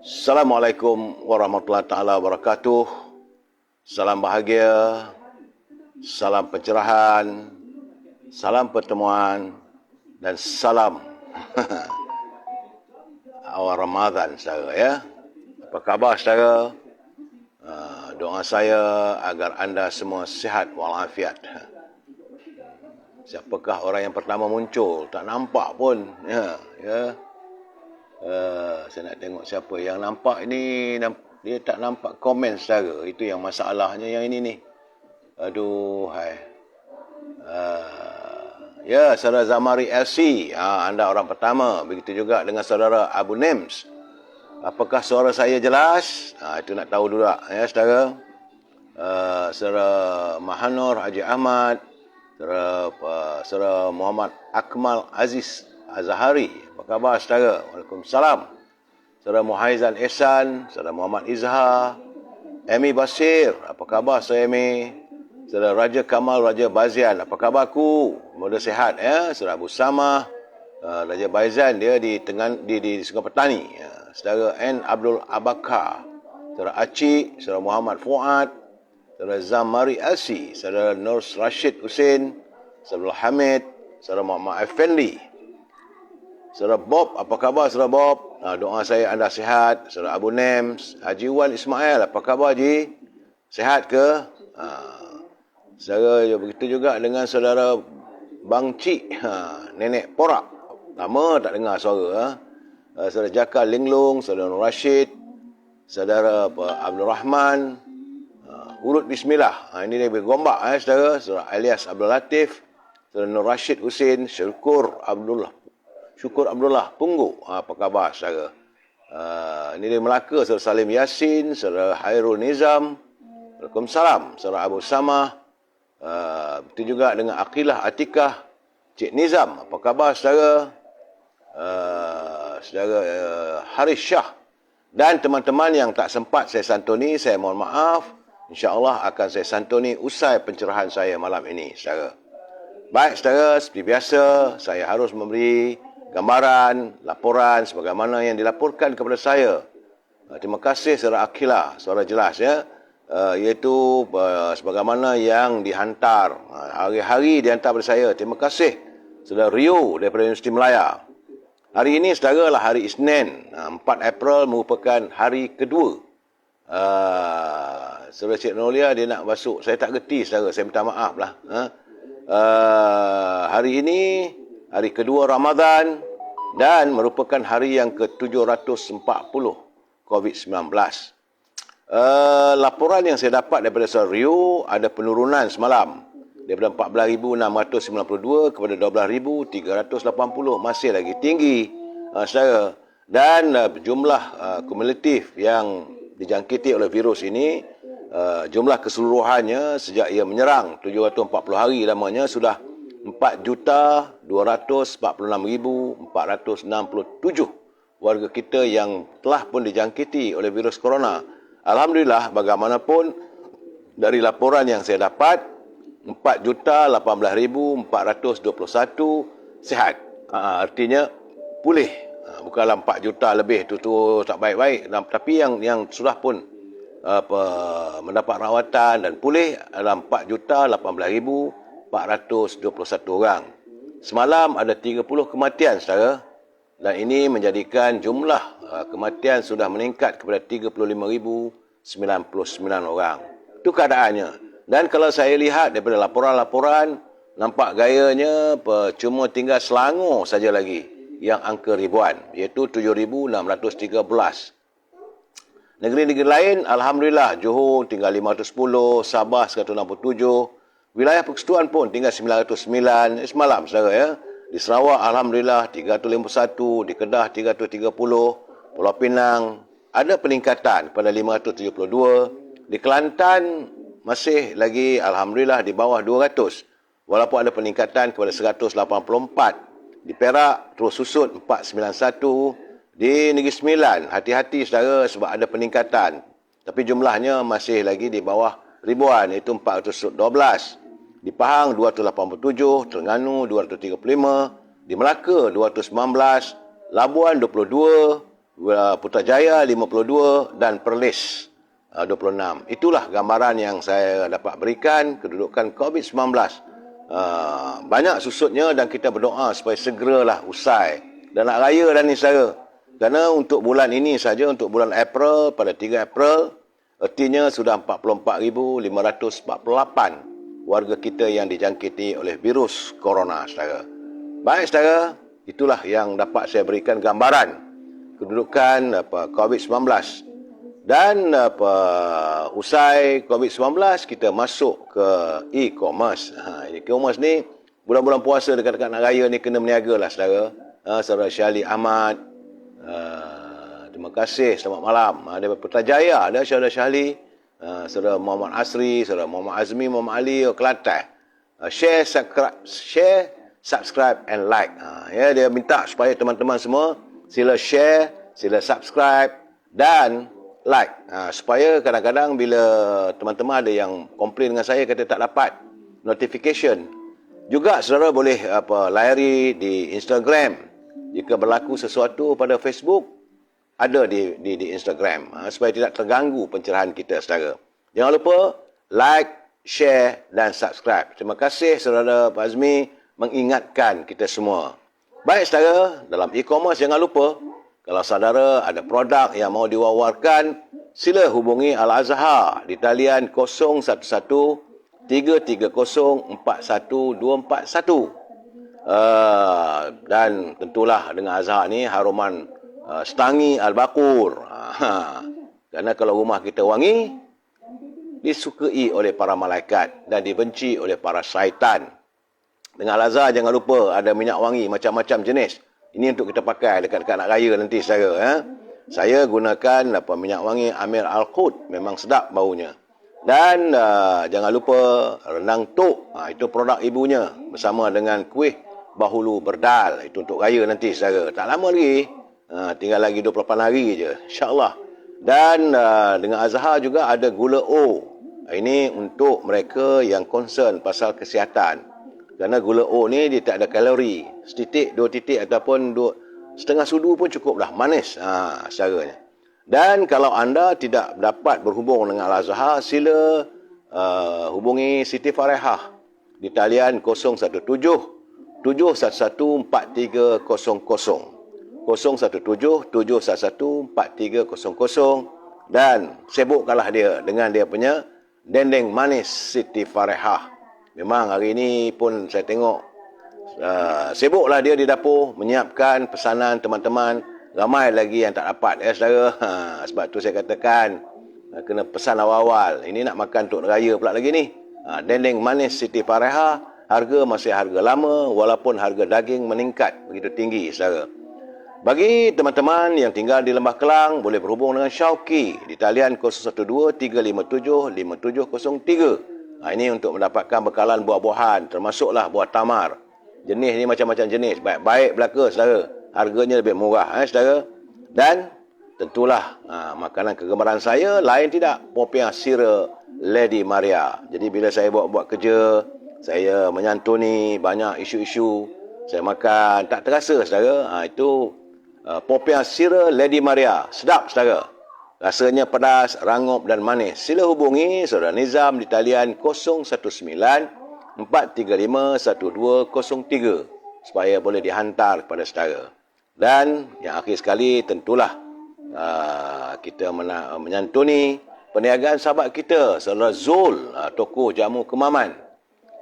Assalamualaikum warahmatullahi taala wabarakatuh. Salam bahagia, salam pencerahan, salam pertemuan dan salam awal Ramadan saudara ya. Apa khabar saudara? Doa saya agar anda semua sihat walafiat. Siapakah orang yang pertama muncul? Tak nampak pun. Saya nak tengok siapa yang nampak ini. Dia tak nampak komen saudara. Itu yang masalahnya yang ini ni. Aduh, hai. Ya, saudara Zamari LC. Anda orang pertama. Begitu juga dengan saudara Abu Nems. Apakah suara saya jelas? Itu nak tahu dulu tak, ya saudara. Saudara Mahanur Haji Ahmad. Saudara Muhammad Akmal Aziz Azhari. Apa khabar saudara? Waalaikumsalam. Saudara Muhaizan Ehsan, saudara Muhammad Izhar, Amy Basir. Apa khabar saudara Amy? Saudara Raja Kamal Raja Bazian. Apa khabarku? Semoga sehat ya. Saudara Abu Samah, Raja Baizan dia di Sungai Petani. Saudara N Abdul Abakar, saudara Acik, saudara Muhammad Fuad, saudara Zamari Asi, saudara Nur Rashid Hussein, saudara Hamid, saudara Muhammad Effendi, saudara Bob. Apa khabar saudara Bob? Doa saya anda sihat. Saudara Abu Nems, Haji Wan Ismail. Apa khabar Haji? Sihat ke? Saudara begitu juga dengan saudara Bang Cik, Nenek Porak. Lama tak dengar suara. Saudara Jaka Linglung, saudara Nur Rashid, saudara Abdul Rahman, urut bismillah. Ini dia bergombak saudara. Saudara Alias Abdul Latif, saudara Nur Rashid Hussein, Syukur Abdullah Punggu. Apa khabar saudara? Ini dia Melaka, saudara Salim Yasin, saudara Hairul Nizam. Waalaikumsalam. Saudara Abu Samah. Begitu juga dengan Aqilah Atikah, Cik Nizam. Apa khabar saudara? Saudara Haris Shah. Dan teman-teman yang tak sempat saya santuni, saya mohon maaf. InsyaAllah akan saya santuni usai pencerahan saya malam ini, saudara. Baik, saudara, seperti biasa, saya harus memberi gambaran, laporan sebagaimana yang dilaporkan kepada saya. Terima kasih saudara Aqilah, suara jelas ya. Iaitu sebagaimana yang dihantar, hari-hari dihantar kepada saya. Terima kasih saudara Rio daripada Universiti Melaya. Hari ini saudara lah hari Isnin, 4 April merupakan hari kedua. Saudara Cik Nolia dia nak masuk. Saya tak gerti saudara, saya minta maaf lah. Hari ini hari kedua Ramadan dan merupakan hari yang ke-740 COVID-19. Laporan yang saya dapat daripada saudara Rio, ada penurunan semalam daripada 14,692 kepada 12,380. Masih lagi tinggi saudara. Dan jumlah kumulatif yang dijangkiti oleh virus ini, jumlah keseluruhannya sejak ia menyerang 740 hari lamanya sudah 4,246,467 warga kita yang telah pun dijangkiti oleh virus corona. Alhamdulillah, bagaimanapun dari laporan yang saya dapat, 4,018,421 sihat. Artinya pulih. Bukanlah 4 juta lebih tu tak baik-baik. Tapi yang sudah pun mendapat rawatan dan pulih adalah 4,018,421 orang. Semalam ada 30 kematian saudara. Dan ini menjadikan jumlah kematian sudah meningkat kepada 35,099 orang. Itu keadaannya. Dan kalau saya lihat daripada laporan-laporan, nampak gayanya cuma tinggal Selangor saja lagi yang angka ribuan, iaitu 7,613. Negeri-negeri lain, Alhamdulillah, Johor tinggal 510, Sabah 167, wilayah persekutuan pun tinggal 909, semalam saudara ya. Di Sarawak, Alhamdulillah, 351, di Kedah 330, Pulau Pinang ada peningkatan pada 572, di Kelantan masih lagi Alhamdulillah di bawah 200, walaupun ada peningkatan kepada 184, di Perak terus susut 491, di Negeri Sembilan hati-hati saudara sebab ada peningkatan, tapi jumlahnya masih lagi di bawah ribuan, iaitu 412. Di Pahang 287, Terengganu 235, di Melaka 219, Labuan 22, Putrajaya 52 dan Perlis 26. Itulah gambaran yang saya dapat berikan kedudukan COVID-19. Banyak susutnya dan kita berdoa supaya segeralah usai. Dan nak raya dah ni saudara. Kerana untuk bulan ini saja, untuk bulan April, pada 3 April, artinya sudah 44,548 warga kita yang dijangkiti oleh virus corona, saudara. Baik, saudara, itulah yang dapat saya berikan gambaran kedudukan COVID-19. Dan usai COVID-19, kita masuk ke e-commerce. E-commerce ni, bulan-bulan puasa dekat-dekat nak raya ni kena berniaga lah, saudara. Saudara Syahli Ahmad, terima kasih, selamat malam. Daripada Putrajaya, ada saudara Syahli, saudara Muhammad Asri, saudara Muhammad Azmi, Muhammad Ali, Kelantan. Share, subscribe and like. Ya, dia minta supaya teman-teman semua sila share, sila subscribe dan like. Supaya kadang-kadang bila teman-teman ada yang komplain dengan saya kata tak dapat notification. Juga saudara boleh layari di Instagram. Jika berlaku sesuatu pada Facebook, ada di Instagram. Supaya tidak terganggu pencerahan kita, saudara. Jangan lupa like, share dan subscribe. Terima kasih saudara Pak Azmi mengingatkan kita semua. Baik saudara, dalam e-commerce jangan lupa, kalau saudara ada produk yang mau diwawarkan, sila hubungi Al-Azhar di talian 011 330 41241. Dan tentulah dengan Azhar ni haruman Stangi Al-Baqur. Kerana kalau rumah kita wangi, disukai oleh para malaikat dan dibenci oleh para syaitan. Dengan Al-Azhar jangan lupa ada minyak wangi macam-macam jenis. Ini untuk kita pakai dekat-dekat nak raya nanti, saudara. Saya gunakan minyak wangi Amir Al-Qut. Memang sedap baunya. Dan jangan lupa rendang tok. Itu produk ibunya. Bersama dengan kuih bahulu berdal. Itu untuk raya nanti, saudara. Tak lama lagi. Tinggal lagi 28 hari je. InsyaAllah. Dan dengan Azhar juga ada gula O. Ini untuk mereka yang concern pasal kesihatan. Kerana gula O ni dia tak ada kalori. Setitik, 2 titik ataupun setengah sudu pun cukup dah. Manis caranya. Dan kalau anda tidak dapat berhubung dengan Al-Azhar, sila hubungi Siti Farehah di talian 017 711 4300. 017 711 4300. Dan sibukkanlah dia dengan dia punya dendeng manis Siti Farehah. Memang hari ini pun saya tengok sibuklah dia di dapur menyiapkan pesanan teman-teman. Ramai lagi yang tak dapat, saudara. Sebab tu saya katakan kena pesan awal-awal. Ini nak makan untuk raya pula lagi ni. Dendeng manis Siti Farehah, harga masih harga lama walaupun harga daging meningkat begitu tinggi, saudara. Bagi teman-teman yang tinggal di Lembah Kelang, boleh berhubung dengan Syauqi di talian 012 357 5703. Ini untuk mendapatkan bekalan buah-buahan, termasuklah buah tamar. Jenis ni macam-macam jenis. Baik-baik belaka, saudara. Harganya lebih murah, saudara. Dan tentulah makanan kegemaran saya, lain tidak, popiah sira Lady Maria. Jadi bila saya buat kerja, saya menyantuni banyak isu-isu, saya makan, tak terasa, saudara. Itu popiah sira Lady Maria. Sedap, saudara. Rasanya pedas, rangup dan manis. Sila hubungi saudara Nizam di talian 019 435 1203 supaya boleh dihantar kepada saudara. Dan yang akhir sekali tentulah kita menyantuni perniagaan sahabat kita, saudara Zul, tokoh jamu Kemaman.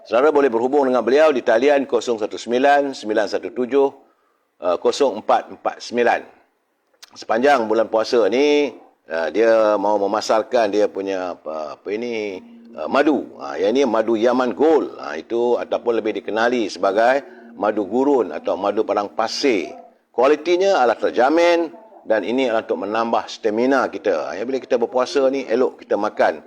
Saudara boleh berhubung dengan beliau di talian 019 917 0449. Sepanjang bulan puasa ni, dia mau memasarkan dia punya madu. Yang ini madu Yaman Gold. Itu ataupun lebih dikenali sebagai madu gurun atau madu padang pasir. Kualitinya adalah terjamin dan ini adalah untuk menambah stamina kita. Bila kita berpuasa ni, elok kita makan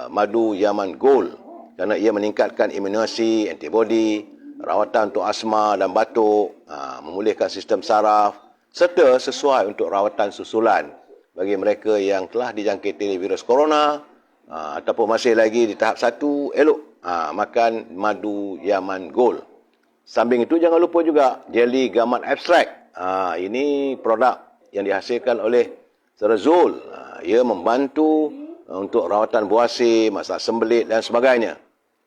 madu Yaman Gold kerana ia meningkatkan imunisasi, antibody, rawatan untuk asma dan batuk, memulihkan sistem saraf serta sesuai untuk rawatan susulan bagi mereka yang telah dijangkiti virus corona ataupun masih lagi di tahap 1, elok makan madu Yaman Gold. Samping itu jangan lupa juga jeli gamat abstrak. Ini produk yang dihasilkan oleh Saudara Zul. Ia membantu untuk rawatan buasir, masalah sembelit dan sebagainya.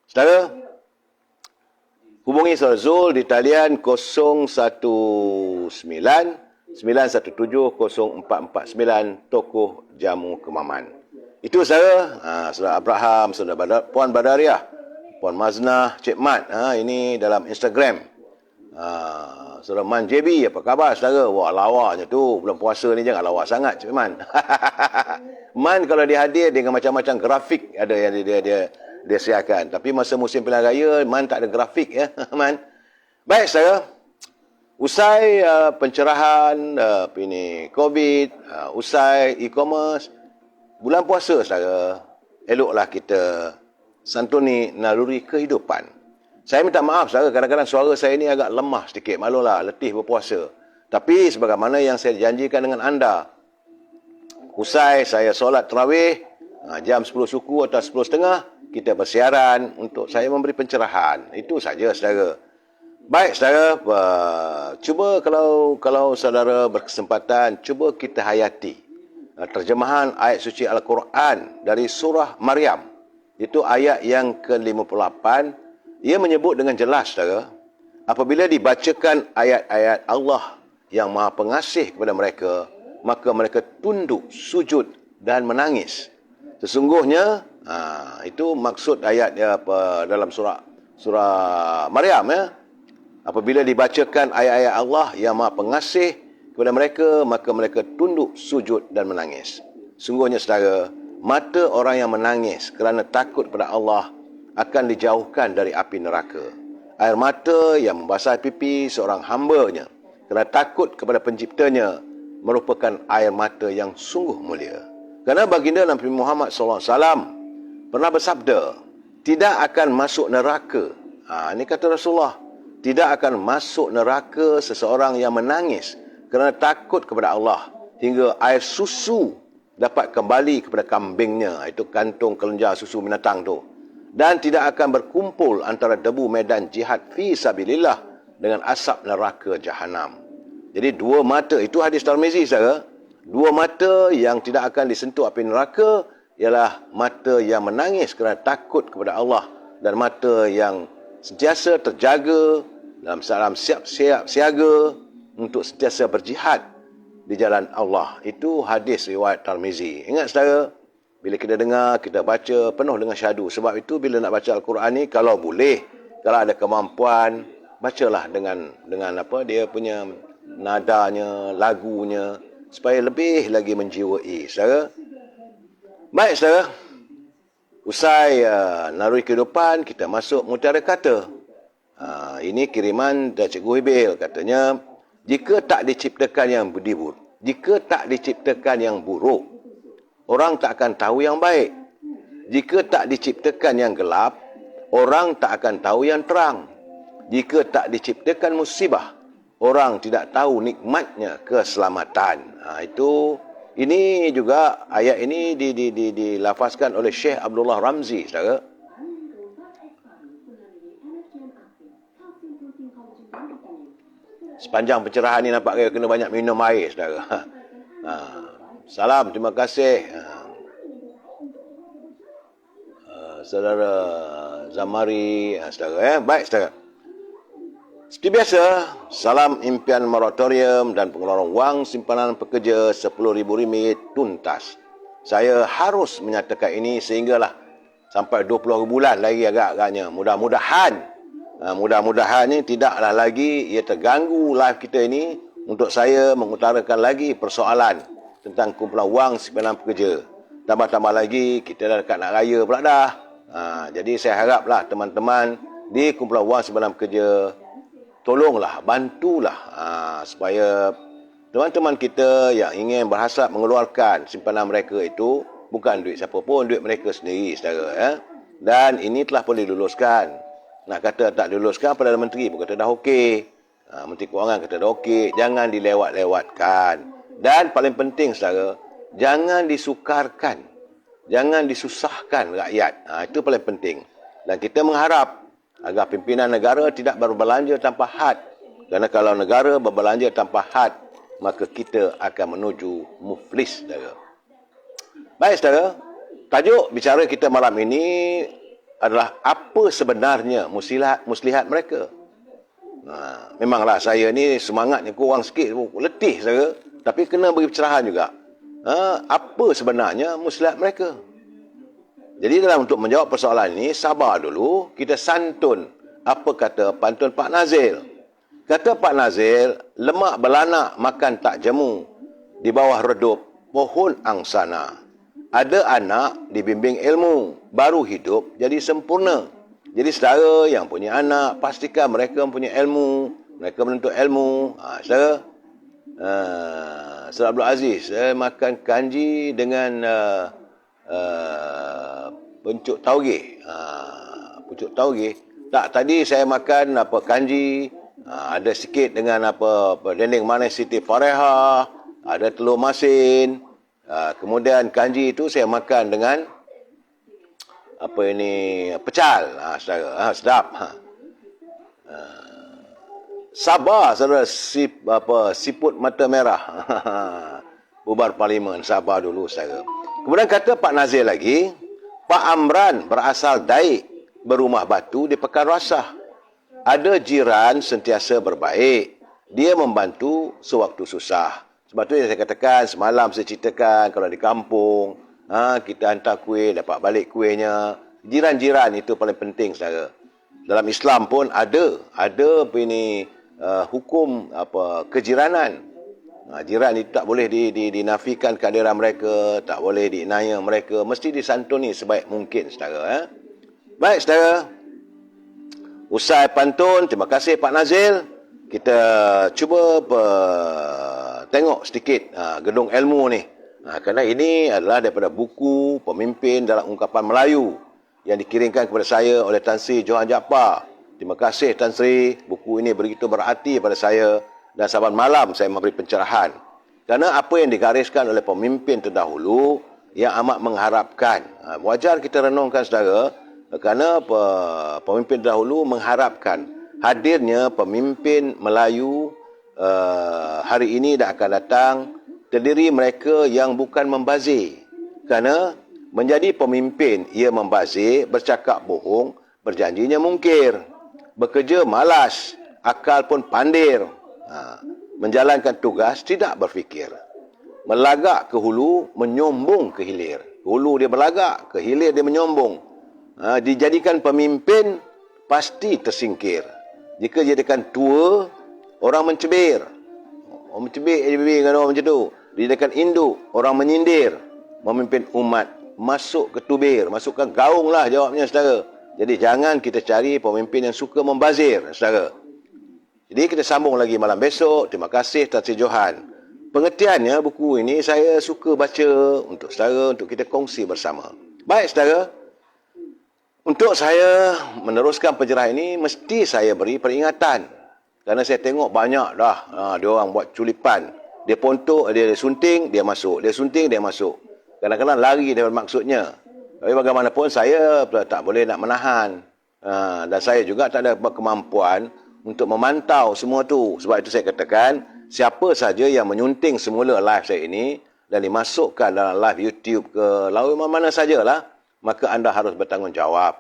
Saudara, hubungi Saudara Zul di talian 019 917 0449 Tokoh Jamu Kemaman. Itu saudara, Saudara Abraham, Saudara Puan Badariah, Puan Maznah, Cik Mat, ini dalam Instagram. Saudara Man JB, apa khabar saudara? Wah, lawaknya tu, bulan puasa ni jangan lawak sangat Cik Man. Man kalau dia hadir dengan macam-macam grafik ada yang dia siarkan. Tapi masa musim pilihan raya, Man tak ada grafik ya, Man. Baik saudara, usai pencerahan COVID, usai e-commerce, bulan puasa saudara, eloklah kita santuni naluri kehidupan. Saya minta maaf saudara, kadang-kadang suara saya ni agak lemah sedikit, malulah, letih berpuasa. Tapi sebagaimana yang saya janjikan dengan anda, usai saya solat tarawih, jam 10 suku atau 10.30, kita bersiaran untuk saya memberi pencerahan. Itu saja saudara. Baik saudara, cuba kalau saudara berkesempatan, cuba kita hayati terjemahan ayat suci Al-Quran dari surah Maryam. Itu ayat yang ke-58. Ia menyebut dengan jelas saudara, apabila dibacakan ayat-ayat Allah yang Maha Pengasih kepada mereka, maka mereka tunduk, sujud dan menangis. Sesungguhnya itu maksud ayat dalam surah Maryam ya. Apabila dibacakan ayat-ayat Allah yang Maha Pengasih kepada mereka, maka mereka tunduk, sujud dan menangis. Sungguhnya saudara, mata orang yang menangis kerana takut kepada Allah akan dijauhkan dari api neraka. Air mata yang membasahi pipi seorang hamba-Nya kerana takut kepada penciptanya merupakan air mata yang sungguh mulia. Kerana baginda Nabi Muhammad SAW pernah bersabda, tidak akan masuk neraka. Ini kata Rasulullah, tidak akan masuk neraka seseorang yang menangis kerana takut kepada Allah hingga air susu dapat kembali kepada kambingnya. Itu kantung kelenjar susu binatang tu. Dan tidak akan berkumpul antara debu medan jihad fi sabilillah dengan asap neraka jahanam. Jadi dua mata, itu hadis Tirmizi saudara. Dua mata yang tidak akan disentuh api neraka ialah mata yang menangis kerana takut kepada Allah dan mata yang sentiasa terjaga dalam siap siaga untuk sentiasa berjihad di jalan Allah. Itu hadis riwayat Tirmizi. Ingat saudara, bila kita dengar, kita baca penuh dengan syahdu. Sebab itu bila nak baca Al-Quran ni, kalau boleh, kalau ada kemampuan, bacalah dengan apa dia punya nadanya, lagunya, supaya lebih lagi menjiwai saudara. Baik saudara, usai naluri kehidupan, kita masuk mutiara kata. Ini kiriman dari Cikgu Hibil, katanya, jika tak diciptakan yang buruk, orang tak akan tahu yang baik. Jika tak diciptakan yang gelap, orang tak akan tahu yang terang. Jika tak diciptakan musibah, orang tidak tahu nikmatnya keselamatan. Ini juga ayat ini dilafazkan oleh Syekh Abdullah Ramzi, saudara. Sepanjang pencerahan ni nampak kena banyak minum air, saudara. Salam, terima kasih saudara Zamari, saudara. Baik saudara. Seperti biasa, salam impian moratorium dan pengeluaran wang simpanan pekerja 10,000 ringgit tuntas. Saya harus menyatakan ini sehinggalah sampai 20 bulan lagi agak-agaknya. Mudah-mudahan ni tidaklah lagi ia terganggu live kita ini untuk saya mengutarakan lagi persoalan tentang kumpulan wang simpanan pekerja. Tambah-tambah lagi, kita dah dekat nak raya pula dah. Jadi saya haraplah teman-teman di kumpulan wang simpanan pekerja, tolonglah, bantulah supaya teman-teman kita yang ingin berhasrat mengeluarkan simpanan mereka itu bukan duit siapa pun, duit mereka sendiri, saudara. Ya. Dan ini telah pun diluluskan. Nak kata tak diluluskan, Perdana Menteri pun kata dah okey. Menteri Kewangan kata dah okey. Jangan dilewat-lewatkan. Dan paling penting, saudara, jangan disukarkan. Jangan disusahkan rakyat. Itu paling penting. Dan kita mengharap agar pimpinan negara tidak berbelanja tanpa had. Kerana kalau negara berbelanja tanpa had, maka kita akan menuju muflis, saudara. Baik, saudara. Tajuk bicara kita malam ini adalah apa sebenarnya muslihat mereka. Memanglah saya ni semangatnya kurang sikit, letih, saudara. Tapi kena beri pencerahan juga. Apa sebenarnya muslihat mereka? Jadi untuk menjawab persoalan ini, sabar dulu, kita santun apa kata pantun Pak Nazil. Kata Pak Nazil, lemak belanak makan tak jemu, di bawah redup pohon angsana. Ada anak dibimbing ilmu, baru hidup jadi sempurna. Jadi saudara yang punya anak, pastikan mereka punya ilmu, mereka menuntut ilmu. Saudara, Saudara Abdul Aziz, saya makan kanji dengan pucuk tauge. Pucuk tauge. Tak, tadi saya makan kanji, ada sikit dengan dendeng manis Siti Fareha, ada telur masin. Kemudian kanji itu saya makan dengan pecal. Saudara, sedap. Sabar, saudara, siput mata merah. Bubar parlimen, sabar dulu, saudara. Kemudian kata Pak Nazir lagi, Pak Amran berasal Daik, berumah batu di Pekan Rasah. Ada jiran sentiasa berbaik, dia membantu sewaktu susah. Sebab tu yang saya katakan, semalam saya ceritakan, kalau di kampung, kita hantar kuih, dapat balik kuihnya. Jiran-jiran itu paling penting, saudara. Dalam Islam pun ada hukum kejiranan. Jiran itu tak boleh dinafikan kehadiran mereka, tak boleh diinaya mereka, mesti disantuni sebaik mungkin, saudara. Baik, saudara. Usai pantun, terima kasih Pak Nazil. Kita cuba tengok sedikit gedung ilmu ni. Kerana ini adalah daripada buku Pemimpin dalam Ungkapan Melayu yang dikirimkan kepada saya oleh Tan Sri Johan Jaafar. Terima kasih Tan Sri, buku ini begitu berarti pada saya dan saban malam saya memberi pencerahan. Kerana apa yang digariskan oleh pemimpin terdahulu yang amat mengharapkan. Wajar kita renungkan, saudara, kerana pemimpin terdahulu mengharapkan hadirnya pemimpin Melayu hari ini dan akan datang terdiri mereka yang bukan membazir. Kerana menjadi pemimpin ia membazir, bercakap bohong, berjanjinya mungkir, bekerja malas, akal pun pandir, menjalankan tugas tidak berfikir, melagak ke hulu, menyombong ke hilir. Hulu dia berlagak, ke hilir dia menyombong. Dijadikan pemimpin pasti tersingkir. Jika jadikan tua, orang mencebir. Orang mencebir kan orang macam tu. Dijadikan induk, orang menyindir. Memimpin umat, masuk ke tubir, masukkan gaung lah jawabnya, saudara. Jadi jangan kita cari pemimpin yang suka membazir, saudara. Jadi kita sambung lagi malam besok. Terima kasih Tan Sri Johan. Pengertiannya buku ini saya suka baca untuk saudara, untuk kita kongsi bersama. Baik, saudara. Untuk saya meneruskan penjelasan ini, mesti saya beri peringatan. Kerana saya tengok banyak dah dia orang buat culipan. Dia pontok, dia sunting, dia masuk. Dia sunting, dia masuk. Kadang-kadang lari daripada maksudnya. Tapi bagaimanapun saya tak boleh nak menahan. Dan saya juga tak ada kemampuan untuk memantau semua tu. Sebab itu saya katakan, siapa saja yang menyunting semula live saya ini dan dimasukkan dalam live YouTube ke lalu mana sajalah, maka anda harus bertanggungjawab.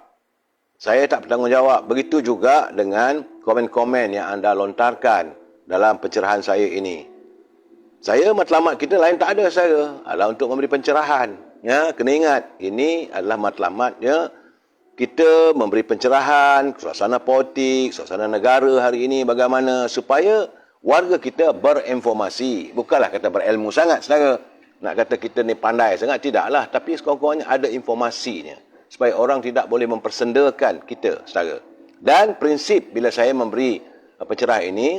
Saya tak bertanggungjawab. Begitu juga dengan komen-komen yang anda lontarkan dalam pencerahan saya ini. Saya matlamat kita lain tak ada, saya adalah untuk memberi pencerahan. Ya, kena ingat, ini adalah matlamatnya kita memberi pencerahan, suasana politik, suasana negara hari ini bagaimana, supaya warga kita berinformasi. Bukanlah kata berilmu sangat, saudara. Nak kata kita ni pandai sangat, tidaklah. Tapi sekurang-kurangnya ada informasinya. Supaya orang tidak boleh mempersendakan kita, saudara. Dan prinsip bila saya memberi pencerahan ini,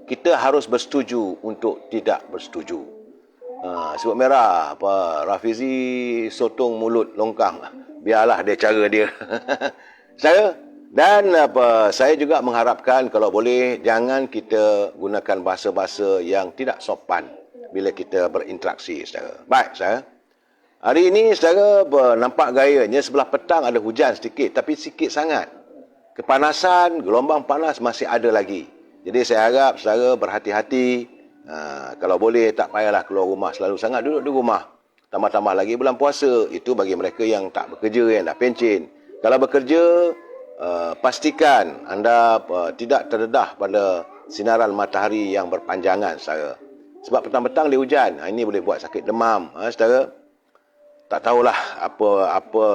kita harus bersetuju untuk tidak bersetuju. Sebut merah, Rafizi sotong mulut longkang. Biarlah dia cara dia. Saudara, dan saya juga mengharapkan kalau boleh jangan kita gunakan bahasa-bahasa yang tidak sopan bila kita berinteraksi, saudara. Baik, saudara. Hari ini, saudara, nampak gayanya sebelah petang ada hujan sedikit, tapi sikit sangat. Kepanasan, gelombang panas masih ada lagi. Jadi saya harap saudara berhati-hati Kalau boleh tak payahlah keluar rumah selalu sangat, duduk di rumah. Tambah-tambah lagi bulan puasa, itu bagi mereka yang tak bekerja, yang dah pencen. Kalau bekerja, pastikan anda tidak terdedah pada sinaran matahari yang berpanjangan, saudara. Sebab petang-petang dia hujan, ini boleh buat sakit demam, saudara. Tak tahulah apa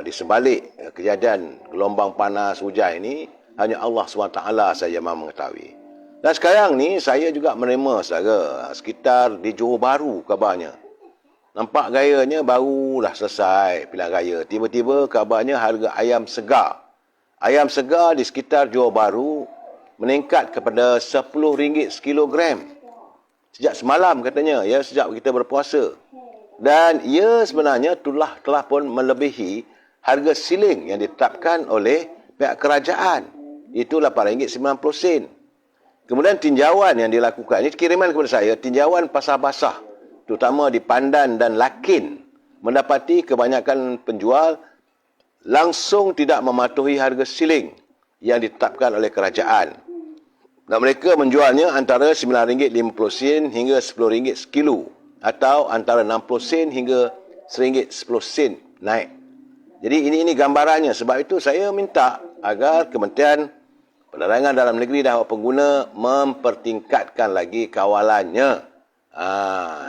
di sebalik kejadian gelombang panas hujan ini, hanya Allah SWT saja yang mengetahui. Dan sekarang ni saya juga menerima saudara, sekitar di Johor Bahru kabarnya. Nampak gayanya barulah selesai pilihan raya. Tiba-tiba kabarnya harga ayam segar. Ayam segar di sekitar Johor Bahru meningkat kepada RM10 sekilogram. Sejak semalam katanya, ya, sejak kita berpuasa. Dan ia sebenarnya telah pun melebihi harga siling yang ditetapkan oleh pihak kerajaan. Itu RM8.90. Kemudian tinjauan yang dilakukan, ini kiriman kepada saya, tinjauan pasar basah, terutama di Pandan dan Lakin, mendapati kebanyakan penjual langsung tidak mematuhi harga siling yang ditetapkan oleh kerajaan. Dan mereka menjualnya antara RM9.50 hingga RM10 sekilo, atau antara 60 sen hingga RM1.10 naik. Jadi ini gambarannya. Sebab itu saya minta agar Kementerian Perdagangan Dalam Negeri dan Awak Pengguna mempertingkatkan lagi kawalannya.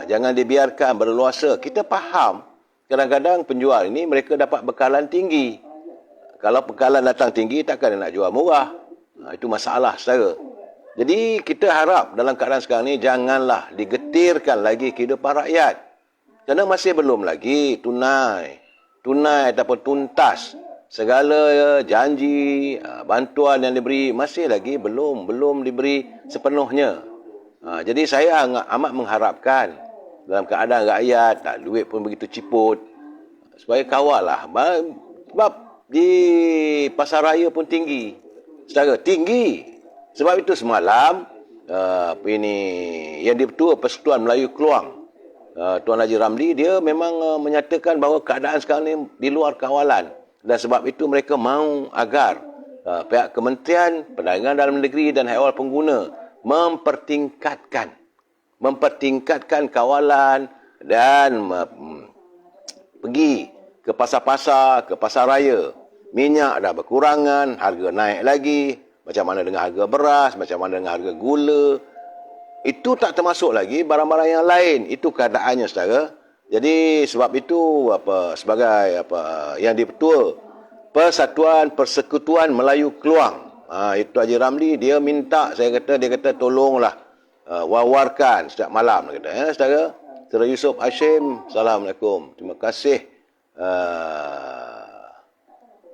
Jangan dibiarkan berleluasa. Kita faham kadang-kadang penjual ini mereka dapat bekalan tinggi. Kalau bekalan datang tinggi, takkan nak jual murah. Itu masalah, saudara. Jadi kita harap dalam keadaan sekarang ni janganlah digetirkan lagi kehidupan rakyat. Kerana masih belum lagi tunai ataupun tuntas segala janji, bantuan yang diberi masih lagi belum diberi sepenuhnya. Jadi saya amat mengharapkan dalam keadaan rakyat, duit pun begitu ciput, supaya kawal lah. Sebab di pasar raya pun tinggi. Secara tinggi. Sebab itu semalam, yang Ketua Persekutuan Melayu Keluang, Tuan Haji Ramli, dia memang menyatakan bahawa keadaan sekarang ni di luar kawalan. Dan sebab itu mereka mahu agar pihak Kementerian Perdagangan Dalam Negeri dan Haiwan Pengguna mempertingkatkan kawalan dan pergi ke pasar-pasar, ke pasar raya. Minyak dah berkurangan, harga naik lagi. Macam mana dengan harga beras, macam mana dengan harga gula. Itu tak termasuk lagi barang-barang yang lain. Itu keadaannya, saudara. Jadi sebab itu sebagai yang Ketua Persekutuan Melayu Keluang, itu Haji Ramli, dia minta, dia kata tolonglah wawarkan setiap malam, dia kata, saudara. Saudara Yusof Hashim, Assalamualaikum. Terima kasih.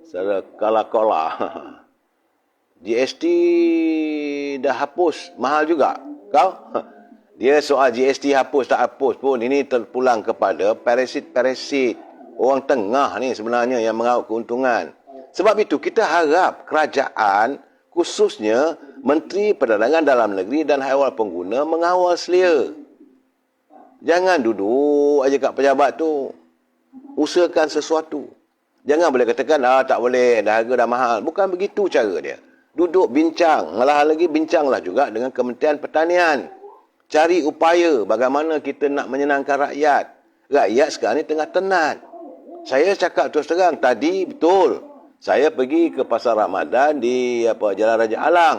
Saudara Kala-Kola. GST dah hapus, mahal juga. Kau? Dia soal GST hapus tak hapus pun, ini terpulang kepada parasit-parasit orang tengah ni sebenarnya yang mengaut keuntungan. Sebab itu kita harap kerajaan, khususnya Menteri Perdagangan Dalam Negeri dan Haiwan Pengguna mengawal selia. Jangan duduk aja kat pejabat tu. Usahakan sesuatu. Jangan boleh katakan, tak boleh, harga dah mahal. Bukan begitu cara dia. Duduk bincang, malah lagi bincanglah juga dengan Kementerian Pertanian. Cari upaya bagaimana kita nak menyenangkan rakyat. Rakyat sekarang ni tengah tenat. Saya cakap terus terang, tadi betul. Saya pergi ke Pasar Ramadan di Jalan Raja Alang.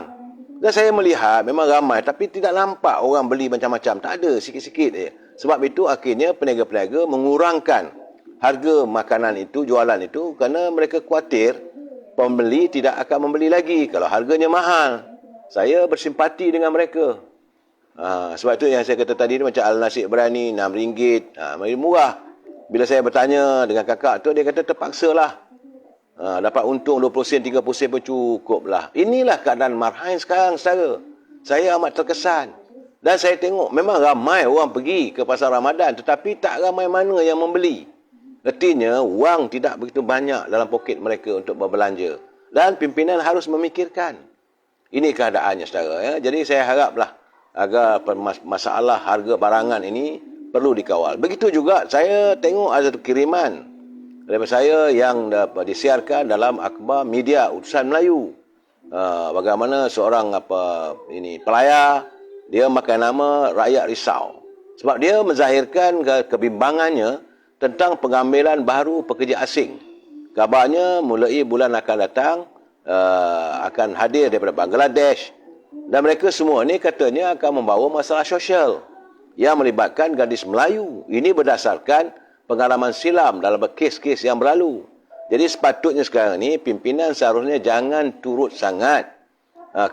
Dan saya melihat memang ramai, tapi tidak nampak orang beli macam-macam. Tak ada, sikit-sikit je. Sebab itu akhirnya peniaga-peniaga mengurangkan harga makanan itu, jualan itu, kerana mereka khawatir pembeli tidak akan membeli lagi kalau harganya mahal. Saya bersimpati dengan mereka. Sebab itu yang saya kata tadi macam al-nasi berani RM6, murah. Bila saya bertanya dengan kakak tu, dia kata terpaksalah. Dapat untung 20 sen, 30 sen pun cukup lah. Inilah keadaan marhain sekarang, saudara. Saya amat terkesan. Dan saya tengok memang ramai orang pergi ke pasar Ramadan, tetapi tak ramai mana yang membeli. Artinya, wang tidak begitu banyak dalam poket mereka untuk berbelanja. Dan pimpinan harus memikirkan. Ini keadaannya, saudara. Ya. Jadi saya haraplah agar masalah harga barangan ini perlu dikawal. Begitu juga saya tengok ada kiriman daripada saya yang disiarkan dalam akhbar media Utusan Melayu. Bagaimana seorang pelayar Dia makan nama rakyat risau. Sebab dia menzahirkan kebimbangannya tentang pengambilan baru pekerja asing. Kabarnya mulai bulan akan datang akan hadir daripada Bangladesh. Dan mereka semua ni katanya akan membawa masalah sosial yang melibatkan gadis Melayu. Ini berdasarkan pengalaman silam dalam kes-kes yang berlalu. Jadi sepatutnya sekarang ni pimpinan seharusnya jangan turut sangat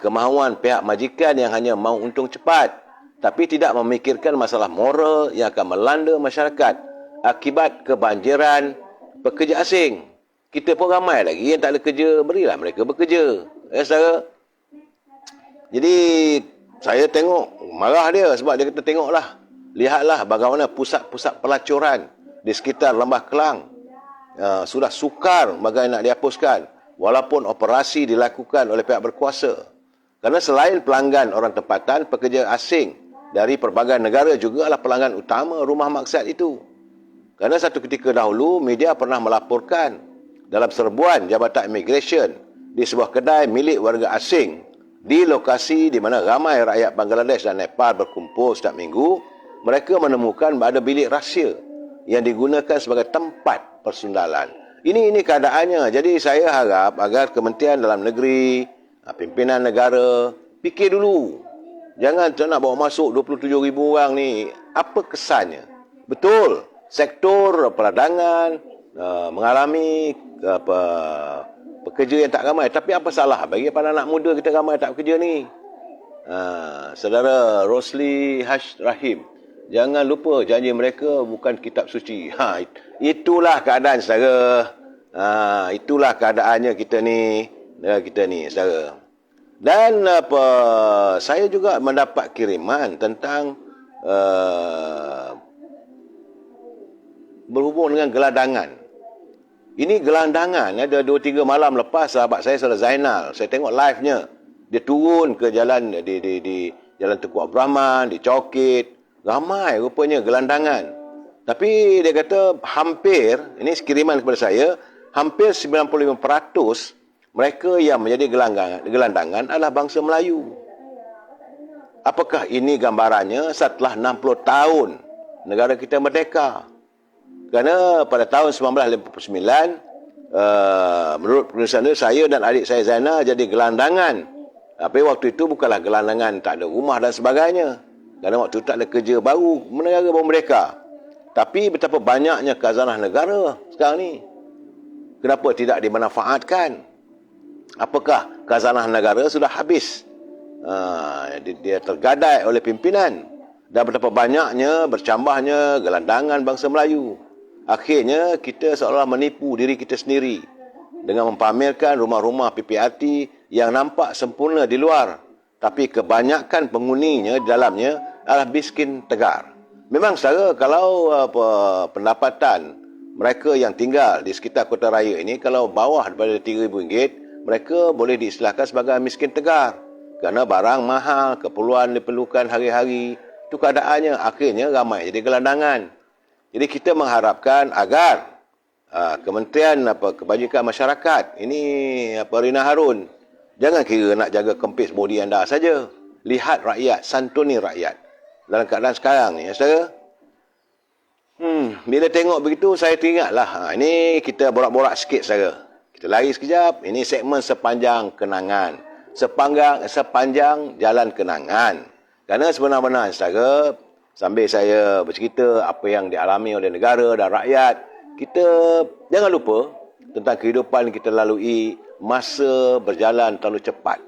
kemahuan pihak majikan yang hanya mahu untung cepat, tapi tidak memikirkan masalah moral yang akan melanda masyarakat akibat kebanjiran pekerja asing. Kita pun ramai lagi yang tak ada kerja, berilah mereka bekerja. Saudara. Jadi saya tengok marah dia sebab dia kata tengoklah, lihatlah bagaimana pusat-pusat pelacuran di sekitar Lembah Kelang sudah sukar bagaimana nak dihapuskan walaupun operasi dilakukan oleh pihak berkuasa. Kerana selain pelanggan orang tempatan, pekerja asing dari pelbagai negara juga adalah pelanggan utama rumah maksud itu. Kerana satu ketika dahulu media pernah melaporkan dalam serbuan Jabatan Immigration di sebuah kedai milik warga asing di lokasi di mana ramai rakyat Bangladesh dan Nepal berkumpul setiap minggu, mereka menemukan ada bilik rahsia yang digunakan sebagai tempat persundalan. Ini keadaannya. Jadi saya harap agar Kementerian Dalam Negeri, pimpinan negara, fikir dulu. Jangan nak bawa masuk 27,000 orang ni. Apa kesannya? Betul, sektor peradangan mengalami pekerja yang tak ramai. Tapi apa salah bagi para anak muda kita ramai tak bekerja ni? Saudara Rosli Hash Rahim, jangan lupa janji mereka bukan kitab suci. Itulah keadaan saudara. Itulah keadaannya kita ni, saudara. Dan saya juga mendapat kiriman tentang berhubung dengan gelandangan. Ini gelandangan ada 2-3 malam lepas sahabat saya Saudara Zainal, saya tengok live-nya. Dia turun ke jalan di Jalan Tengku Abdul Rahman, di Cokit. Ramai rupanya gelandangan. Tapi dia kata hampir, ini kiriman kepada saya, hampir 95% mereka yang menjadi gelandangan adalah bangsa Melayu. Apakah ini gambarannya setelah 60 tahun negara kita merdeka? Kerana pada tahun 1959, menurut penulisan saya dan adik saya Zainal jadi gelandangan. Tapi waktu itu bukanlah gelandangan, tak ada rumah dan sebagainya. Kerana waktu itu tak ada kerja baru, negara baru merdeka. Tapi betapa banyaknya khazanah negara sekarang ni. Kenapa tidak dimanfaatkan? Apakah khazanah negara sudah habis? Dia tergadai oleh pimpinan. Dan betapa banyaknya, bercambahnya gelandangan bangsa Melayu. Akhirnya kita seolah menipu diri kita sendiri dengan mempamerkan rumah-rumah PPRT yang nampak sempurna di luar, tapi kebanyakan penghuninya di dalamnya adalah miskin tegar. Memang saudara, kalau pendapatan mereka yang tinggal di sekitar kota raya ini kalau bawah daripada RM3,000, mereka boleh diistilahkan sebagai miskin tegar. Kerana barang mahal, keperluan diperlukan hari-hari, itu keadaannya. Akhirnya ramai jadi gelandangan. Jadi kita mengharapkan agar Kementerian Kebajikan Masyarakat ini Rina Harun jangan kira nak jaga kempis bodi anda saja. Lihat rakyat, santuni rakyat dalam keadaan sekarang ni, saudara. Bila tengok begitu saya teringatlah. Ini kita borak-borak sikit, saudara. Kita lari sekejap. Ini segmen sepanjang kenangan. Sepanjang jalan kenangan. Kerana sebenar-benar, saudara, sambil saya bercerita apa yang dialami oleh negara dan rakyat, kita jangan lupa tentang kehidupan kita lalui. Masa berjalan terlalu cepat.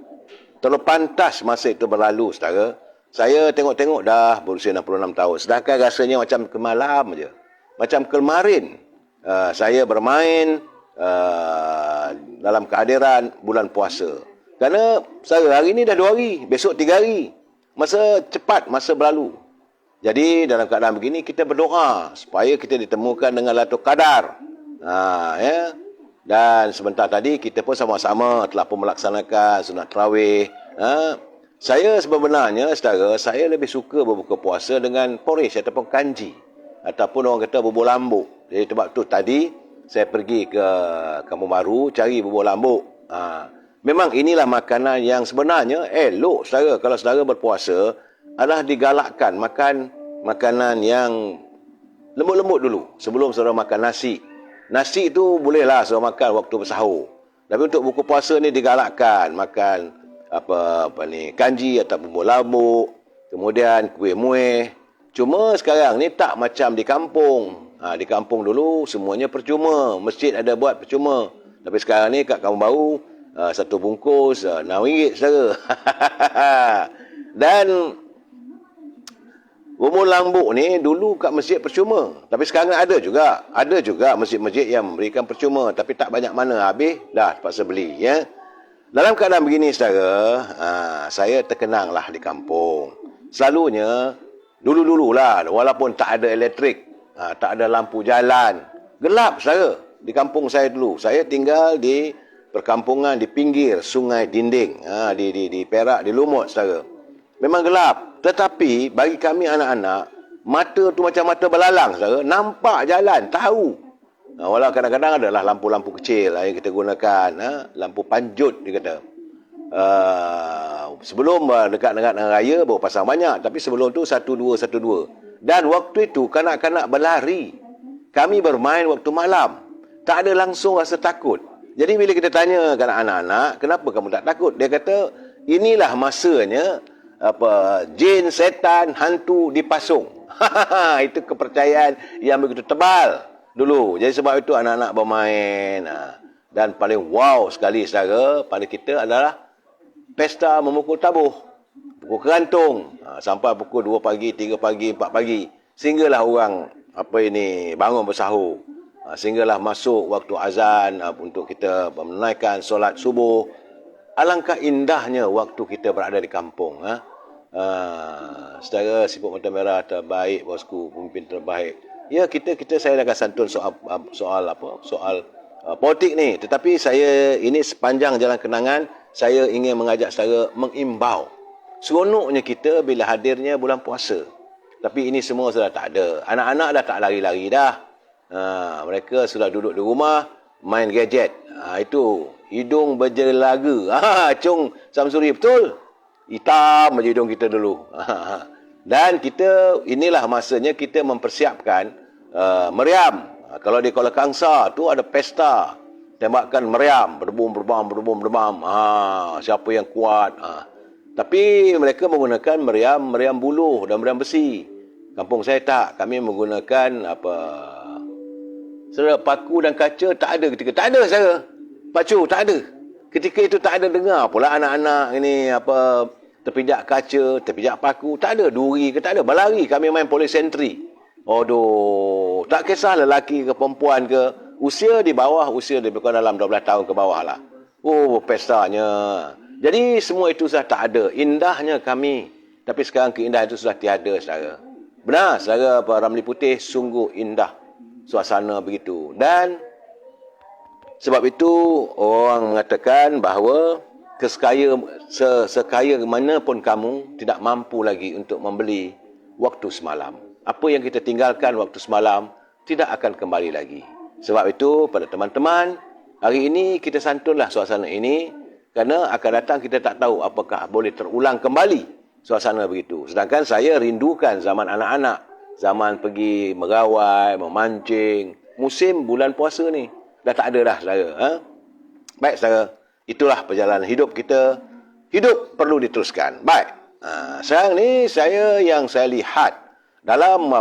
Terlalu pantas masa itu berlalu, saudara. Saya tengok-tengok dah berusia 66 tahun. Sedangkan rasanya macam kemalam je. Macam kemarin saya bermain dalam kehadiran bulan puasa. Kerana saya hari ni dah 2 hari, besok 3 hari. Masa cepat, masa berlalu. Jadi dalam keadaan begini kita berdoa supaya kita ditemukan dengan Lailatul Qadar. Ya. Dan sebentar tadi kita pun sama-sama telah pun melaksanakan sunat tarawih. Saya sebenarnya, saudara, saya lebih suka berbuka puasa dengan porridge ataupun kanji. Ataupun orang kata bubur lambuk. Jadi sebab tu tadi saya pergi ke Kampung Baru cari bubur lambuk. Memang inilah makanan yang sebenarnya elok, saudara. Kalau saudara berpuasa, adalah digalakkan makan makanan yang lembut-lembut dulu sebelum saudara makan nasi. Nasi itu bolehlah saudara makan waktu bersahur. Tapi untuk buka puasa ni digalakkan makan apa ni, kanji ataupun buah labuk, kemudian kuih muih. Cuma sekarang ni tak macam di kampung. Di kampung dulu semuanya percuma, masjid ada buat percuma. Tapi sekarang ni kat kampung baru satu bungkus RM6 saudara. Dan umur lambuk ni dulu kat masjid percuma. Tapi sekarang ada juga masjid-masjid yang memberikan percuma. Tapi tak banyak mana, habis dah terpaksa beli. Ya. Dalam keadaan begini saudara, saya terkenanglah di kampung. Selalunya, dulu-dululah, walaupun tak ada elektrik, tak ada lampu jalan, gelap saudara. Di kampung saya dulu, saya tinggal di perkampungan di pinggir Sungai Dinding, di Perak, di Lumut saudara. Memang gelap. Tetapi bagi kami anak-anak, mata tu macam mata belalang saudara, nampak jalan, tahu. Walau kadang-kadang adalah lampu-lampu kecil yang kita gunakan, lampu panjut dia kata. Sebelum dekat-dekat dengan raya baru pasang banyak, tapi sebelum tu 1212. Dan waktu itu kanak-kanak berlari. Kami bermain waktu malam. Tak ada langsung rasa takut. Jadi bila kita tanya kat anak-anak, kenapa kamu tak takut? Dia kata, inilah masanya jin, setan, hantu dipasung. Itu kepercayaan yang begitu tebal dulu. Jadi sebab itu anak-anak bermain. Dan paling wow sekali saudara pada kita adalah pesta memukul tabuh, pukul kerantung, sampai pukul 2 pagi, 3 pagi, 4 pagi. Sehinggalah orang bangun bersahur. Sehinggalah masuk waktu azan untuk kita menunaikan solat subuh. Alangkah indahnya waktu kita berada di kampung. Saudara Siput Mata Merah terbaik, bosku, pemimpin terbaik. Ya, saya akan santun soal politik ni. Tetapi saya ini sepanjang jalan kenangan, saya ingin mengajak saudara mengimbau. Seronoknya kita bila hadirnya bulan puasa. Tapi ini semua sudah tak ada. Anak-anak dah tak lari-lari dah. Mereka sudah duduk di rumah, main gadget. Itu hidung berjelaga. Cung Samsuri, betul? Hitam aja hidung kita dulu. Dan inilah masanya kita mempersiapkan meriam. Kalau di Kuala Kangsar tu ada pesta tembakan meriam, berdebam. Siapa yang kuat. Tapi mereka menggunakan meriam buluh dan meriam besi. Kampung saya tak. Kami menggunakan paku dan kaca. Tak ada ketika. Tak ada saya. Pacu, tak ada. Ketika itu tak ada dengar pula anak-anak ini terpijak kaca, terpijak paku. Tak ada duri ke, tak ada. Berlari kami main polisentri. Aduh, tak kisah lelaki ke perempuan ke, usia di bawah, usia lebih kurang dalam 12 tahun ke bawah lah. Oh, pestanya. Jadi semua itu sudah tak ada. Indahnya kami. Tapi sekarang keindahan itu sudah tiada, saudara. Benar, saudara, Ramli Putih, sungguh indah suasana begitu. Dan sebab itu orang mengatakan bahawa sekaya mana pun kamu tidak mampu lagi untuk membeli waktu semalam. Apa yang kita tinggalkan waktu semalam tidak akan kembali lagi. Sebab itu pada teman-teman, hari ini kita santunlah suasana ini, kerana akan datang kita tak tahu apakah boleh terulang kembali suasana begitu. Sedangkan saya rindukan zaman anak-anak, zaman pergi merawai, memancing, musim bulan puasa ni. Dah tak ada dah, saudara. Baik, saudara. Itulah perjalanan hidup kita. Hidup perlu diteruskan. Baik. Sekarang ni saya lihat dalam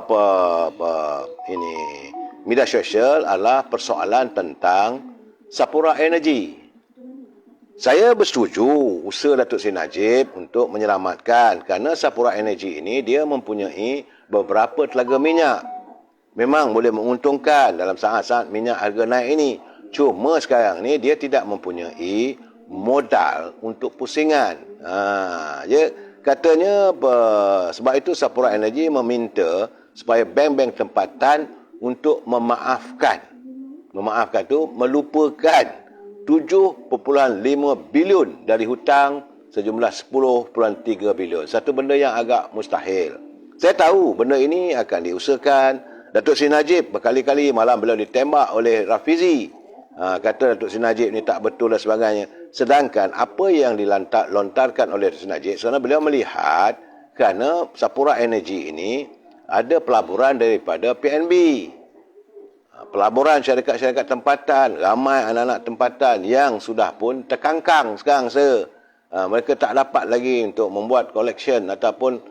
media sosial adalah persoalan tentang Sapura Energy. Saya bersetuju usaha Datuk Seri Najib untuk menyelamatkan, kerana Sapura Energy ini dia mempunyai beberapa telaga minyak. Memang boleh menguntungkan dalam saat-saat minyak harga naik ini. Cuma sekarang ni dia tidak mempunyai modal untuk pusingan. Katanya sebab itu Sapura Energy meminta supaya bank-bank tempatan untuk memaafkan tu, melupakan 7.5 bilion dari hutang sejumlah 10.3 bilion. Satu benda yang agak mustahil. Saya tahu benda ini akan diusahakan. Datuk Seri Najib berkali-kali malam beliau ditembak oleh Rafizi. Kata Datuk Seri Najib ni tak betul dan sebagainya. Sedangkan apa yang dilontarkan oleh Datuk Seri Najib, sebenarnya beliau melihat Kerana Sapura Energy ini ada pelaburan daripada PNB. Pelaburan syarikat-syarikat tempatan, ramai anak-anak tempatan yang sudah pun terkangkang sekarang mereka tak dapat lagi untuk membuat collection ataupun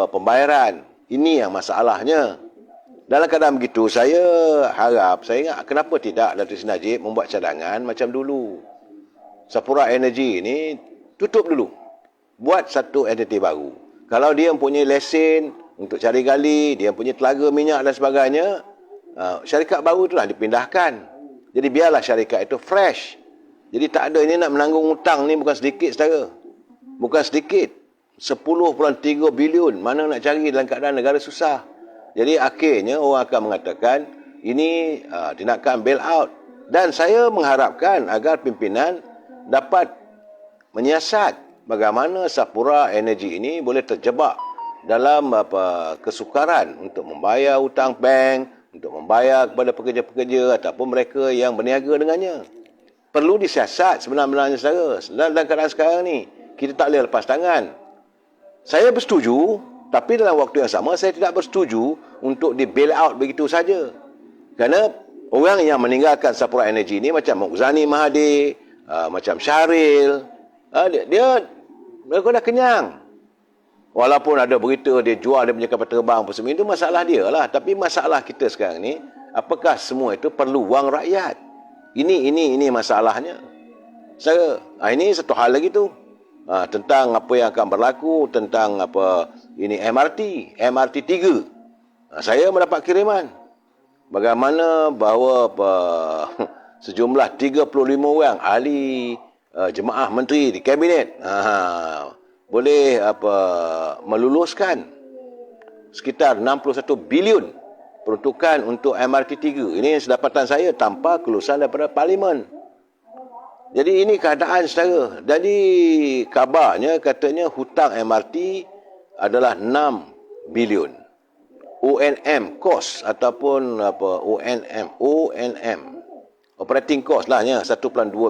pembayaran. Ini yang masalahnya. Dalam keadaan begitu, saya ingat kenapa tidak Datuk Seri Najib membuat cadangan macam dulu. Sapura Energy ini tutup dulu. Buat satu entiti baru. Kalau dia mempunyai lesen untuk cari gali, dia mempunyai telaga minyak dan sebagainya, syarikat baru itulah dipindahkan. Jadi biarlah syarikat itu fresh. Jadi tak ada ini nak menanggung hutang ni bukan sedikit saudara. Bukan sedikit. 10.3 bilion. Mana nak cari dalam keadaan negara susah. Jadi akhirnya orang akan mengatakan ini tindakan bail out. Dan saya mengharapkan agar pimpinan dapat menyiasat bagaimana Sapura Energy ini boleh terjebak dalam kesukaran untuk membayar hutang bank, untuk membayar kepada pekerja-pekerja ataupun mereka yang berniaga dengannya. Perlu disiasat sebenarnya saudara. Dalam keadaan sekarang ni, kita tak boleh lepas tangan. Saya bersetuju, tapi dalam waktu yang sama saya tidak bersetuju untuk di bail out begitu saja. Kerana orang yang meninggalkan Sapura Energy ini macam Mukzani Mahathir, macam Syahril, mereka dah kenyang. Walaupun ada berita dia jual dia punya kapal terbang apa semua, itu masalah dia lah. Tapi masalah kita sekarang ni, apakah semua itu perlu wang rakyat? Ini masalahnya. Ini satu hal lagi tu. Tentang apa yang akan berlaku, tentang ini MRT 3. Saya mendapat kiriman. Bagaimana bahawa sejumlah 35 orang ahli jemaah menteri di kabinet boleh meluluskan sekitar 61 bilion peruntukan untuk MRT 3. Ini sedapatan saya tanpa kelulusan daripada Parlimen. Jadi ini keadaan saudara. Jadi kabarnya katanya hutang MRT adalah 6 bilion. ONM cost ataupun ONM operating cost lah 1.2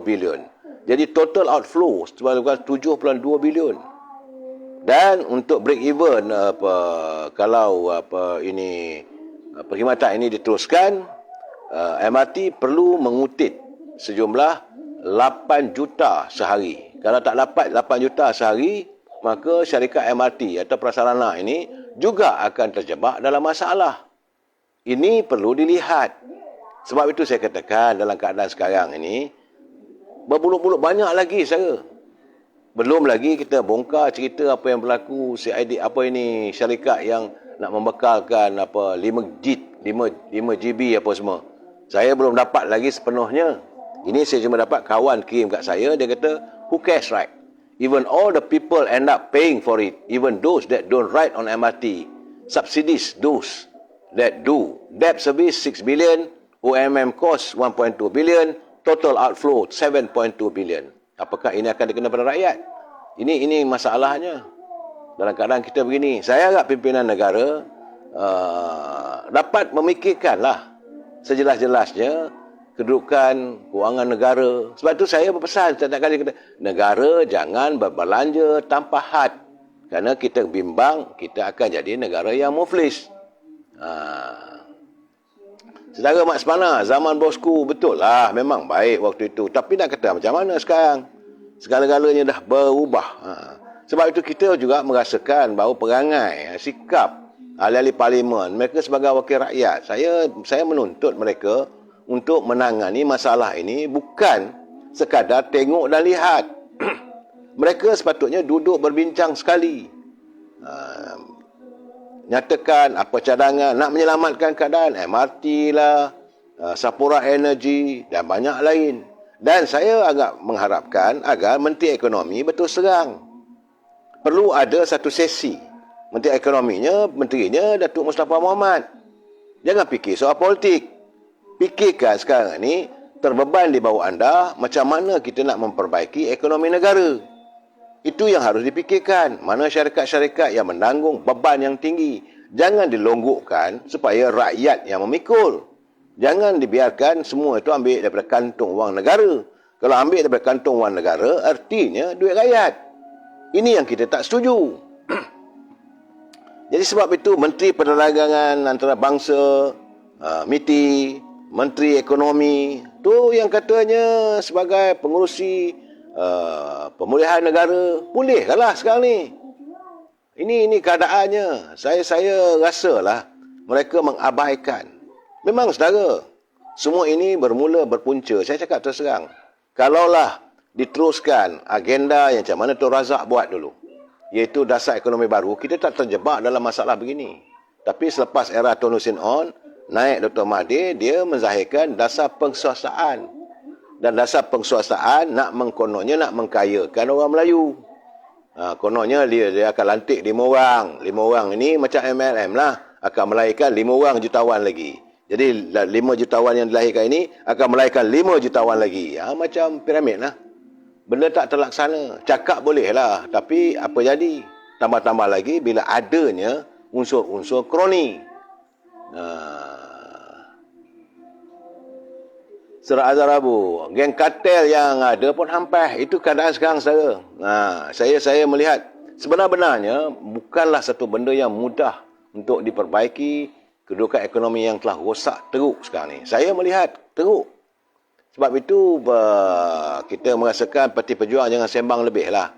bilion. Jadi total outflow sebanyak 7.2 bilion. Dan untuk break even kalau perkhidmatan ini diteruskan, MRT perlu mengutip sejumlah 8 juta sehari. Kalau tak dapat 8 juta sehari, maka syarikat MRT atau prasarana ini juga akan terjebak dalam masalah. Ini perlu dilihat. Sebab itu saya katakan dalam keadaan sekarang ini, berbulut-bulut banyak lagi saya. Belum lagi kita bongkar cerita apa yang berlaku CID syarikat yang nak membekalkan 5GB apa semua. Saya belum dapat lagi sepenuhnya. Ini saya cuma dapat kawan kirim kat saya, dia kata who cares, right? Even all the people end up paying for it, even those that don't ride on MRT. Subsidies those that do. Debt service 6 billion, OMM cost 1.2 billion, total outflow 7.2 billion. Apakah ini akan dikena pada rakyat? Ini masalahnya. Dalam keadaan kita begini, saya harap pimpinan negara dapat memikirkanlah sejelas-jelasnya kedudukan kewangan negara. Sebab itu saya berpesan setiap kali kata, negara jangan berbelanja tanpa had. Kerana kita bimbang, kita akan jadi negara yang muflis. Saudara Mak Semana, zaman bosku betul lah, memang baik waktu itu. Tapi nak kata macam mana sekarang? Segala-galanya dah berubah. Sebab itu kita juga merasakan bahawa perangai, sikap ahli-ahli parlimen, mereka sebagai wakil rakyat, saya menuntut mereka untuk menangani masalah ini bukan sekadar tengok dan lihat. Mereka sepatutnya duduk berbincang sekali. Nyatakan apa cadangan nak menyelamatkan keadaan MRT lah, Sapura Energy dan banyak lain. Dan saya agak mengharapkan agar Menteri Ekonomi betul serang. Perlu ada satu sesi. Menterinya Datuk Mustafa Mohamed. Jangan fikir soal politik. Fikirkan sekarang ni terbeban di bawah anda macam mana kita nak memperbaiki ekonomi negara. Itu yang harus dipikirkan. Mana syarikat-syarikat yang menanggung beban yang tinggi. Jangan dilonggokkan supaya rakyat yang memikul. Jangan dibiarkan semua itu ambil daripada kantung wang negara. Kalau ambil daripada kantung wang negara, artinya duit rakyat. Ini yang kita tak setuju. Jadi sebab itu Menteri Perdagangan Antarabangsa, MITI, Menteri Ekonomi tu yang katanya sebagai pengurusi pemulihan negara, pulihkanlah sekarang ni. Ini keadaannya. Saya rasalah mereka mengabaikan. Memang saudara, semua ini berpunca. Saya cakap terus terang. Kalaulah diteruskan agenda yang macam mana Tun Razak buat dulu, iaitu dasar ekonomi baru, kita tak terjebak dalam masalah begini. Tapi selepas era Tun Hussein On, naik Dr. Mahathir, dia menzahirkan dasar penguasaan. Dan dasar penguasaan nak mengkayakan orang Melayu. Kononnya dia akan lantik 5 orang. 5 orang ini macam MLM lah. Akan melahirkan 5 orang jutawan lagi. Jadi 5 jutawan yang dilahirkan ini akan melahirkan 5 jutawan lagi. Macam piramid lah. Benda tak terlaksana. Cakap boleh lah. Tapi apa jadi? Tambah-tambah lagi bila adanya unsur-unsur kroni. Serat Azhar Abu, geng kartel yang ada pun hampir. Itu keadaan sekarang saudara. Saya melihat sebenarnya bukanlah satu benda yang mudah untuk diperbaiki kedudukan ekonomi yang telah rosak teruk sekarang ni. Saya melihat teruk. Sebab itu kita merasakan Parti Pejuang jangan sembang lebih lah.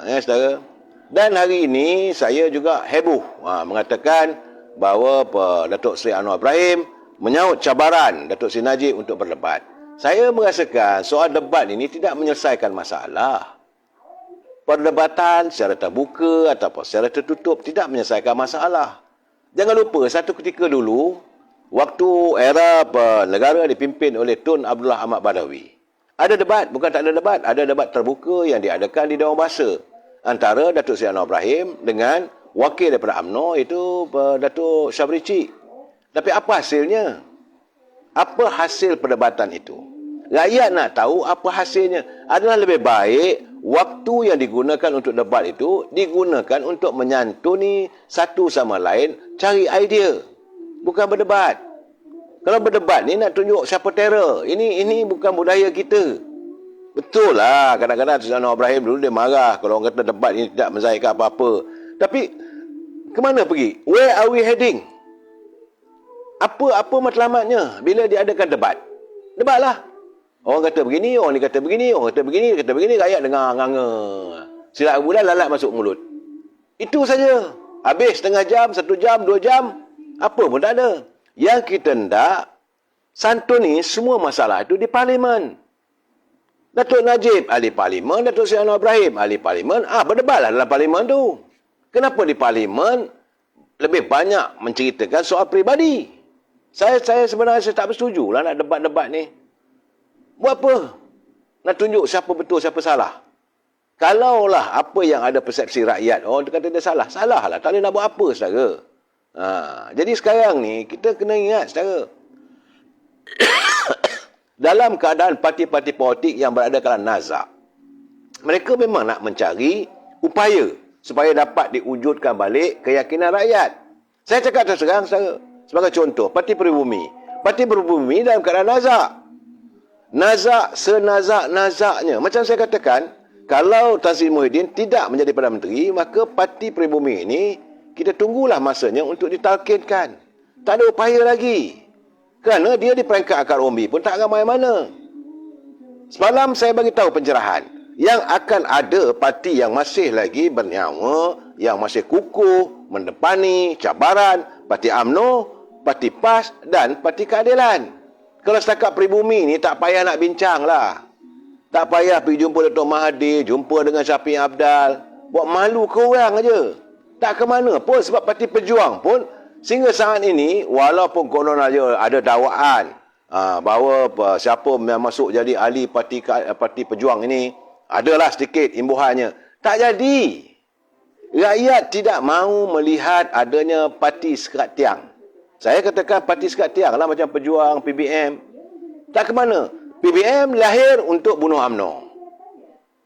Ya saudara. Dan hari ini saya juga heboh mengatakan bahawa Datuk Seri Anwar Ibrahim menyaut cabaran Datuk Seri Najib untuk berdebat. Saya merasakan soal debat ini tidak menyelesaikan masalah. Perdebatan secara terbuka ataupun secara tertutup tidak menyelesaikan masalah. Jangan lupa satu ketika dulu, waktu era negara dipimpin oleh Tun Abdullah Ahmad Badawi, ada debat, bukan tak ada debat. Ada debat terbuka yang diadakan di Dewan Bahasa antara Datuk Seri Anwar Ibrahim dengan wakil daripada UMNO, iaitu Datuk Syabri Cik. Tapi apa hasilnya? Apa hasil perdebatan itu? Rakyat nak tahu apa hasilnya. Adalah lebih baik waktu yang digunakan untuk debat itu digunakan untuk menyantuni satu sama lain, cari idea. Bukan berdebat. Kalau berdebat ni nak tunjuk siapa terror. Ini bukan budaya kita. Betul lah. Kadang-kadang Tuan Anwar Ibrahim dulu dia marah kalau orang kata debat ini tidak menzahirkan apa-apa. Tapi ke mana pergi? Where are we heading? Apa matlamatnya bila diadakan debat? Debatlah. Orang kata begini, orang ni kata begini, orang kata begini, dia kata begini, rakyat dengar nganga. Silat bulan lalat masuk mulut. Itu saja. Habis setengah jam, 1 jam, 2 jam, apa pun tak ada. Yang kita hendak santuni semua masalah itu di parlimen. Datuk Najib ahli parlimen, Datuk Seri Anwar Ibrahim ahli parlimen, berdebatlah dalam parlimen tu. Kenapa di parlimen lebih banyak menceritakan soal peribadi? Saya sebenarnya tak bersetuju lah nak debat-debat ni. Buat apa? Nak tunjuk siapa betul, siapa salah. Kalaulah apa yang ada persepsi rakyat, dia kata dia salah. Salah lah. Tak boleh nak buat apa, saudara. Jadi sekarang ni, kita kena ingat, saudara. Dalam keadaan parti-parti politik yang berada dalam nazak, mereka memang nak mencari upaya supaya dapat diwujudkan balik keyakinan rakyat. Saya cakap terus terang, saudara. Sebagai contoh, Parti Peribumi. Parti Peribumi dalam keadaan nazak. Nazak senazak-nazaknya. Macam saya katakan, kalau Tan Sri Muhyiddin tidak menjadi Perdana Menteri, maka Parti Peribumi ini, kita tunggulah masanya untuk ditalkinkan. Tak ada upaya lagi. Kerana dia di peringkat akar umbi pun tak ramai mana. Semalam saya bagi tahu pencerahan. Yang akan ada parti yang masih lagi bernyawa, yang masih kukuh, mendepani cabaran, Parti UMNO, Parti PAS dan Parti Keadilan. Kalau setakat Peribumi ni tak payah nak bincang lah. Tak payah pergi jumpa Datuk Mahathir, jumpa dengan Syafiq Abdal. Buat malu ke orang aja. Tak ke mana pun sebab Parti Pejuang pun sehingga saat ini walaupun konon aja ada dakwaan bahawa siapa yang masuk jadi ahli Parti Pejuang ini adalah sedikit imbuhannya. Tak jadi. Rakyat tidak mahu melihat adanya parti sekerat tiang. Saya katakan parti sekerat tiang lah macam Pejuang, PBM. Tak ke mana. PBM lahir untuk bunuh UMNO.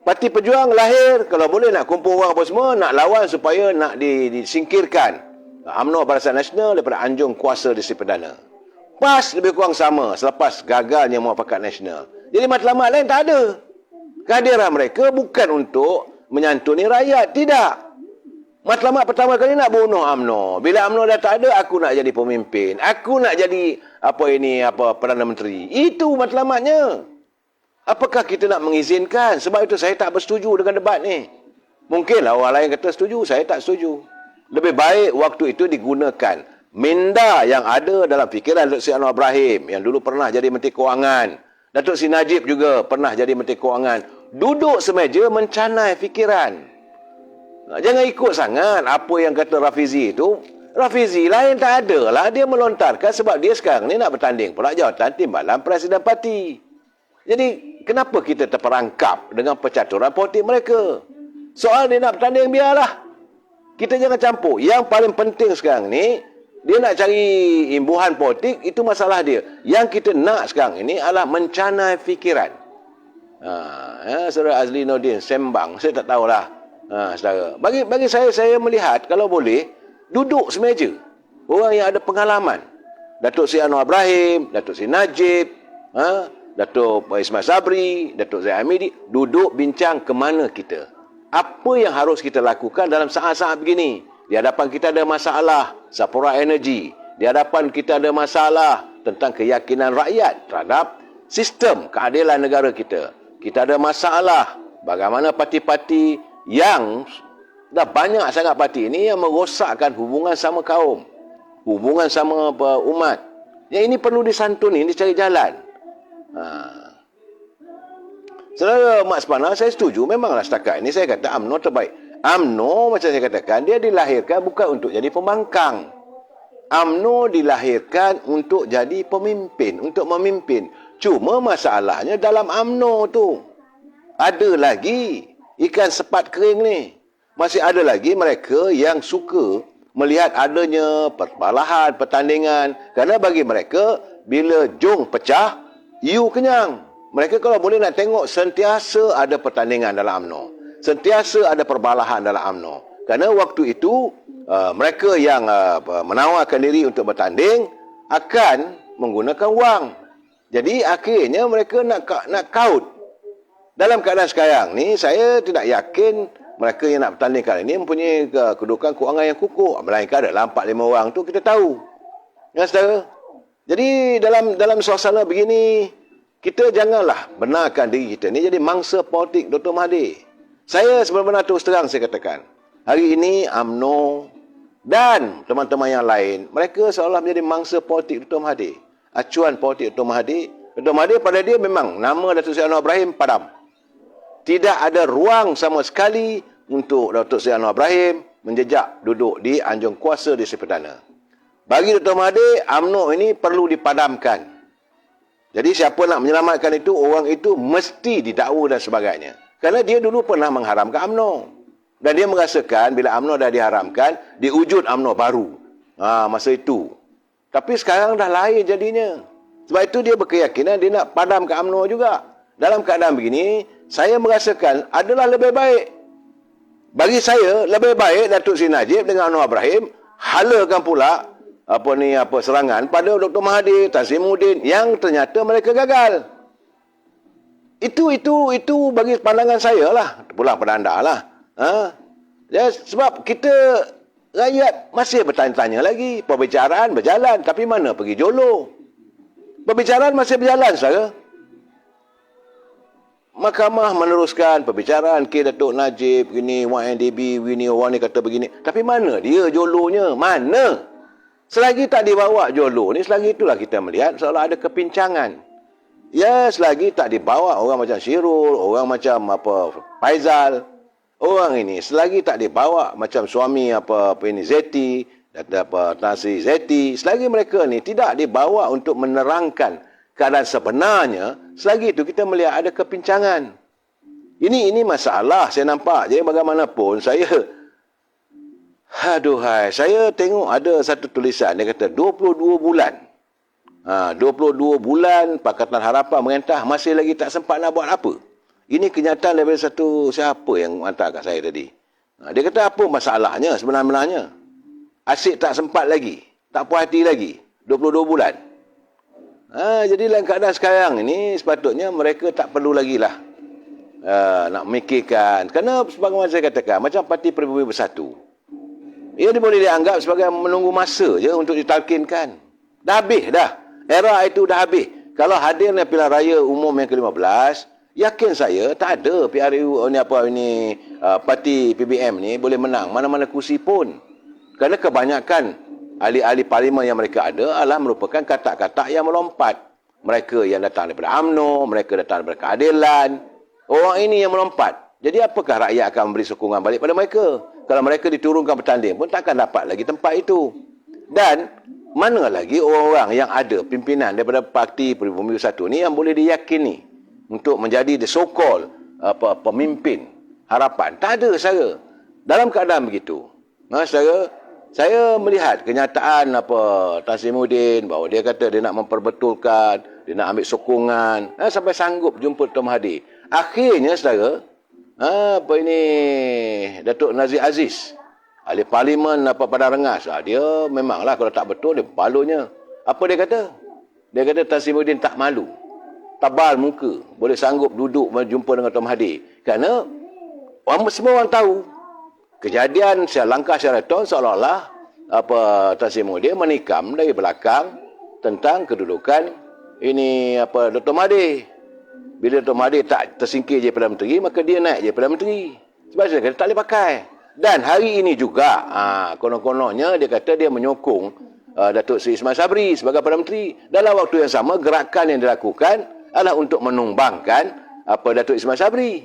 Parti Pejuang lahir kalau boleh nak kumpul orang apa semua, nak lawan supaya nak disingkirkan UMNO Barisan Nasional daripada anjung kuasa Distrik Perdana. PAS lebih kurang sama selepas gagalnya Muafakat Nasional. Jadi matlamat lain tak ada. Kehadiran mereka bukan untuk menyantuni rakyat, tidak. Matlamat pertama kali nak bunuh UMNO. Bila UMNO dah tak ada, aku nak jadi pemimpin. Aku nak jadi Perdana Menteri. Itu matlamatnya. Apakah kita nak mengizinkan? Sebab itu saya tak bersetuju dengan debat ni. Mungkinlah orang lain kata setuju, saya tak setuju. Lebih baik waktu itu digunakan minda yang ada dalam fikiran Datuk Seri Anwar Ibrahim yang dulu pernah jadi Menteri Kewangan. Datuk Seri Najib juga pernah jadi Menteri Kewangan. Duduk semeja mencanai fikiran. Jangan ikut sangat apa yang kata Rafizi itu. Rafizi lain tak ada lah. Dia melontarkan sebab dia sekarang ni nak bertanding pula jawatan timbalan Presiden Parti. Jadi, kenapa kita terperangkap dengan percaturan politik mereka? Soal dia nak bertanding, biarlah. Kita jangan campur. Yang paling penting sekarang ni, dia nak cari imbuhan politik, itu masalah dia. Yang kita nak sekarang ini adalah mencanai fikiran. Saudara Azli Nordin sembang, saya tak tahulah. Saudara. Bagi saya melihat, kalau boleh, duduk semeja. Orang yang ada pengalaman. Datuk Seri Anwar Ibrahim, Datuk Seri Najib, Datuk Ismail Sabri, Datuk Zaid Hamidi, duduk bincang ke mana kita. Apa yang harus kita lakukan dalam saat-saat begini? Di hadapan kita ada masalah Sapura Energy. Di hadapan kita ada masalah tentang keyakinan rakyat terhadap sistem keadilan negara kita. Kita ada masalah bagaimana parti-parti yang dah banyak sangat parti ini yang merosakkan hubungan sama kaum, hubungan sama umat. Yang ini perlu disantuni, dicari jalan. Saudara Mak Sepana, saya setuju. Memanglah setakat ini saya kata UMNO terbaik. UMNO macam saya katakan, dia dilahirkan bukan untuk jadi pembangkang. UMNO dilahirkan untuk jadi pemimpin, untuk memimpin. Cuma masalahnya dalam UMNO tu ada lagi ikan sepat kering ni. Masih ada lagi mereka yang suka melihat adanya perbalahan, pertandingan. Kerana bagi mereka, bila jong pecah, you kenyang. Mereka kalau boleh nak tengok sentiasa ada pertandingan dalam UMNO. Sentiasa ada perbalahan dalam UMNO. Kerana waktu itu, mereka yang menawarkan diri untuk bertanding akan menggunakan wang. Jadi akhirnya mereka nak kaut. Dalam keadaan sekarang ni, saya tidak yakin mereka yang nak bertanding kali ini mempunyai kedudukan kewangan yang kukuh. Melainkan dalam 4-5 orang tu kita tahu. Ya, saudara? Jadi dalam suasana begini, kita janganlah benarkan diri kita ni jadi mangsa politik Dr. Mahathir. Saya sebenarnya terus terang saya katakan, hari ini UMNO dan teman-teman yang lain, mereka seolah menjadi mangsa politik Dr. Mahathir. Acuan politik Dr. Mahathir. Dr. Mahathir pada dia memang nama Datuk Seri Anwar Ibrahim padam. Tidak ada ruang sama sekali untuk Datuk Seri Anwar Ibrahim menjejak duduk di anjung kuasa di Seri Perdana. Bagi Dr. Mahathir, UMNO ini perlu dipadamkan. Jadi siapa nak menyelamatkan itu, orang itu mesti didakwa dan sebagainya. Kerana dia dulu pernah mengharamkan UMNO. Dan dia merasakan bila UMNO dah diharamkan, diwujud UMNO baru. Masa itu. Tapi sekarang dah lain jadinya. Sebab itu dia berkeyakinan dia nak padamkan UMNO juga. Dalam keadaan begini, saya merasakan adalah lebih baik. Bagi saya, lebih baik Datuk Seri Najib dengan Anwar Ibrahim halakan pula serangan pada Dr. Mahathir, Tan Sri Muhyiddin yang ternyata mereka gagal. Itu bagi pandangan saya lah. Pulang pada anda lah. Ya, sebab kita rakyat masih bertanya-tanya lagi. Perbicaraan berjalan. Tapi mana pergi Jolo? Perbicaraan masih berjalan, saudara. Mahkamah meneruskan perbicaraan Datuk Najib, begini, YNDB, begini, orang ni kata begini. Tapi mana dia Jolonya? Mana? Selagi tak dibawa Jolo ni, selagi itulah kita melihat seolah ada kepincangan. Ya, selagi tak dibawa orang macam Syirul, orang macam Faizal, orang ini selagi tak dibawa macam suami Zeti, Tan Sri Zeti, selagi mereka ni tidak dibawa untuk menerangkan keadaan sebenarnya, selagi itu kita melihat ada kepincangan. Ini masalah saya nampak. Jadi bagaimanapun saya tengok ada satu tulisan, dia kata 22 bulan. 22 bulan Pakatan Harapan merentah, masih lagi tak sempat nak buat apa. Ini kenyataan daripada siapa yang hantar kat saya tadi. Dia kata apa masalahnya sebenarnya? Asyik tak sempat lagi, tak puas hati lagi. 22 bulan. Jadi dalam keadaan sekarang ini, sepatutnya mereka tak perlu lagi lah nak memikirkan. Kerana sebagaimana saya katakan, macam Parti Peribumi Bersatu. Ia boleh dianggap sebagai menunggu masa je untuk ditalkinkan. Dah habis dah. Era itu dah habis. Kalau hadirnya pilihan raya umum yang ke-15, yakin saya tak ada PRU parti PBM ni boleh menang mana-mana kursi pun. Kerana kebanyakan ahli-ahli parlimen yang mereka ada adalah merupakan katak-katak yang melompat. Mereka yang datang daripada UMNO, mereka datang daripada keadilan. Orang ini yang melompat. Jadi apakah rakyat akan memberi sokongan balik pada mereka? Kalau mereka diturunkan bertanding pun takkan dapat lagi tempat itu. Dan mana lagi orang-orang yang ada pimpinan daripada parti Pribumi 1 ni yang boleh diyakini untuk menjadi the so-called pemimpin harapan. Tak ada, saudara. Dalam keadaan begitu, saudara, saya melihat kenyataan Tan Sri Muhyiddin bahawa dia kata dia nak memperbetulkan, dia nak ambil sokongan, sampai sanggup jumpa Dr. Mahathir. Akhirnya, saudara, Datuk Nazir Aziz, ahli parlimen Padang Rengas, dia memanglah kalau tak betul dia balurnya. Apa dia kata? Dia kata Tan Sri Muhyiddin tak malu, tabal muka, boleh sanggup duduk berjumpa dengan Dr. Mahathir. Kerana semua orang tahu kejadian langkah Sheraton seolah-olah Tan Sri Muhyiddin menikam dari belakang tentang kedudukan Dr. Mahathir. Bila Dr. Mahathir tak tersingkir je Perdana Menteri, maka dia naik je Perdana Menteri. Sebab dia kata tak boleh pakai. Dan hari ini juga, konon-kononnya dia kata dia menyokong Datuk Seri Ismail Sabri sebagai Perdana Menteri. Dalam waktu yang sama, gerakan yang dilakukan adalah untuk menumbangkan Datuk Ismail Sabri.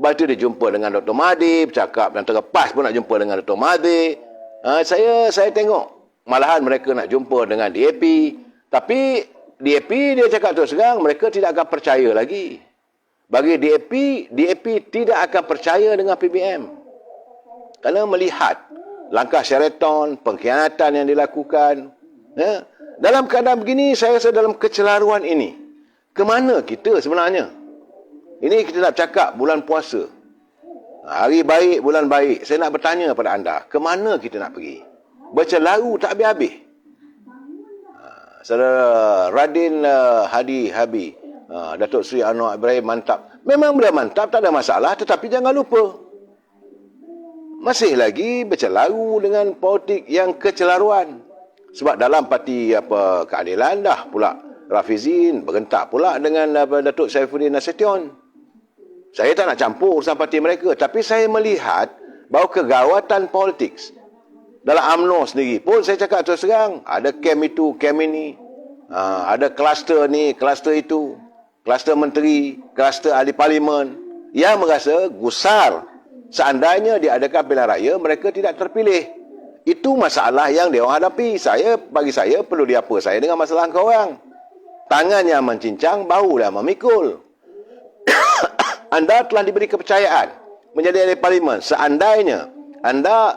Lepas itu dia jumpa dengan Dr. Mahathir, bercakap dan terlepas pun nak jumpa dengan Dr. Mahathir. Saya tengok malahan mereka nak jumpa dengan DAP. Tapi DAP dia cakap terus terang mereka tidak akan percaya lagi. Bagi DAP tidak akan percaya dengan PBM. Kerana melihat langkah Sheraton, pengkhianatan yang dilakukan. Dalam keadaan begini, saya rasa dalam kecelaruan ini, ke mana kita sebenarnya? Ini kita nak cakap bulan puasa. Hari baik, bulan baik. Saya nak bertanya pada anda, ke mana kita nak pergi? Bercelaru tak habis-habis. Saudara Radin Hadi Habi, Datuk Seri Anwar Ibrahim mantap. Memang beliau mantap, tak ada masalah. Tetapi jangan lupa, masih lagi bercelaru dengan politik yang kecelaruan. Sebab dalam parti keadilan dah pula Rafizin bergentak pula dengan Datuk Saifuddin Nasution. Saya tak nak campur urusan parti mereka, tapi saya melihat bahawa kegawatan politik dalam UMNO sendiri pun, saya cakap terus terang, ada kem itu, kem ini, ada kluster ni, kluster itu, kluster menteri, kluster ahli parlimen yang merasa gusar seandainya diadakan pilihan raya mereka tidak terpilih. Itu masalah yang dia orang hadapi. Bagi saya perlu diapa saya dengan masalah kau orang. Tangan yang mencincang, bau yang memikul. Anda telah diberi kepercayaan menjadi ahli parlimen. Seandainya anda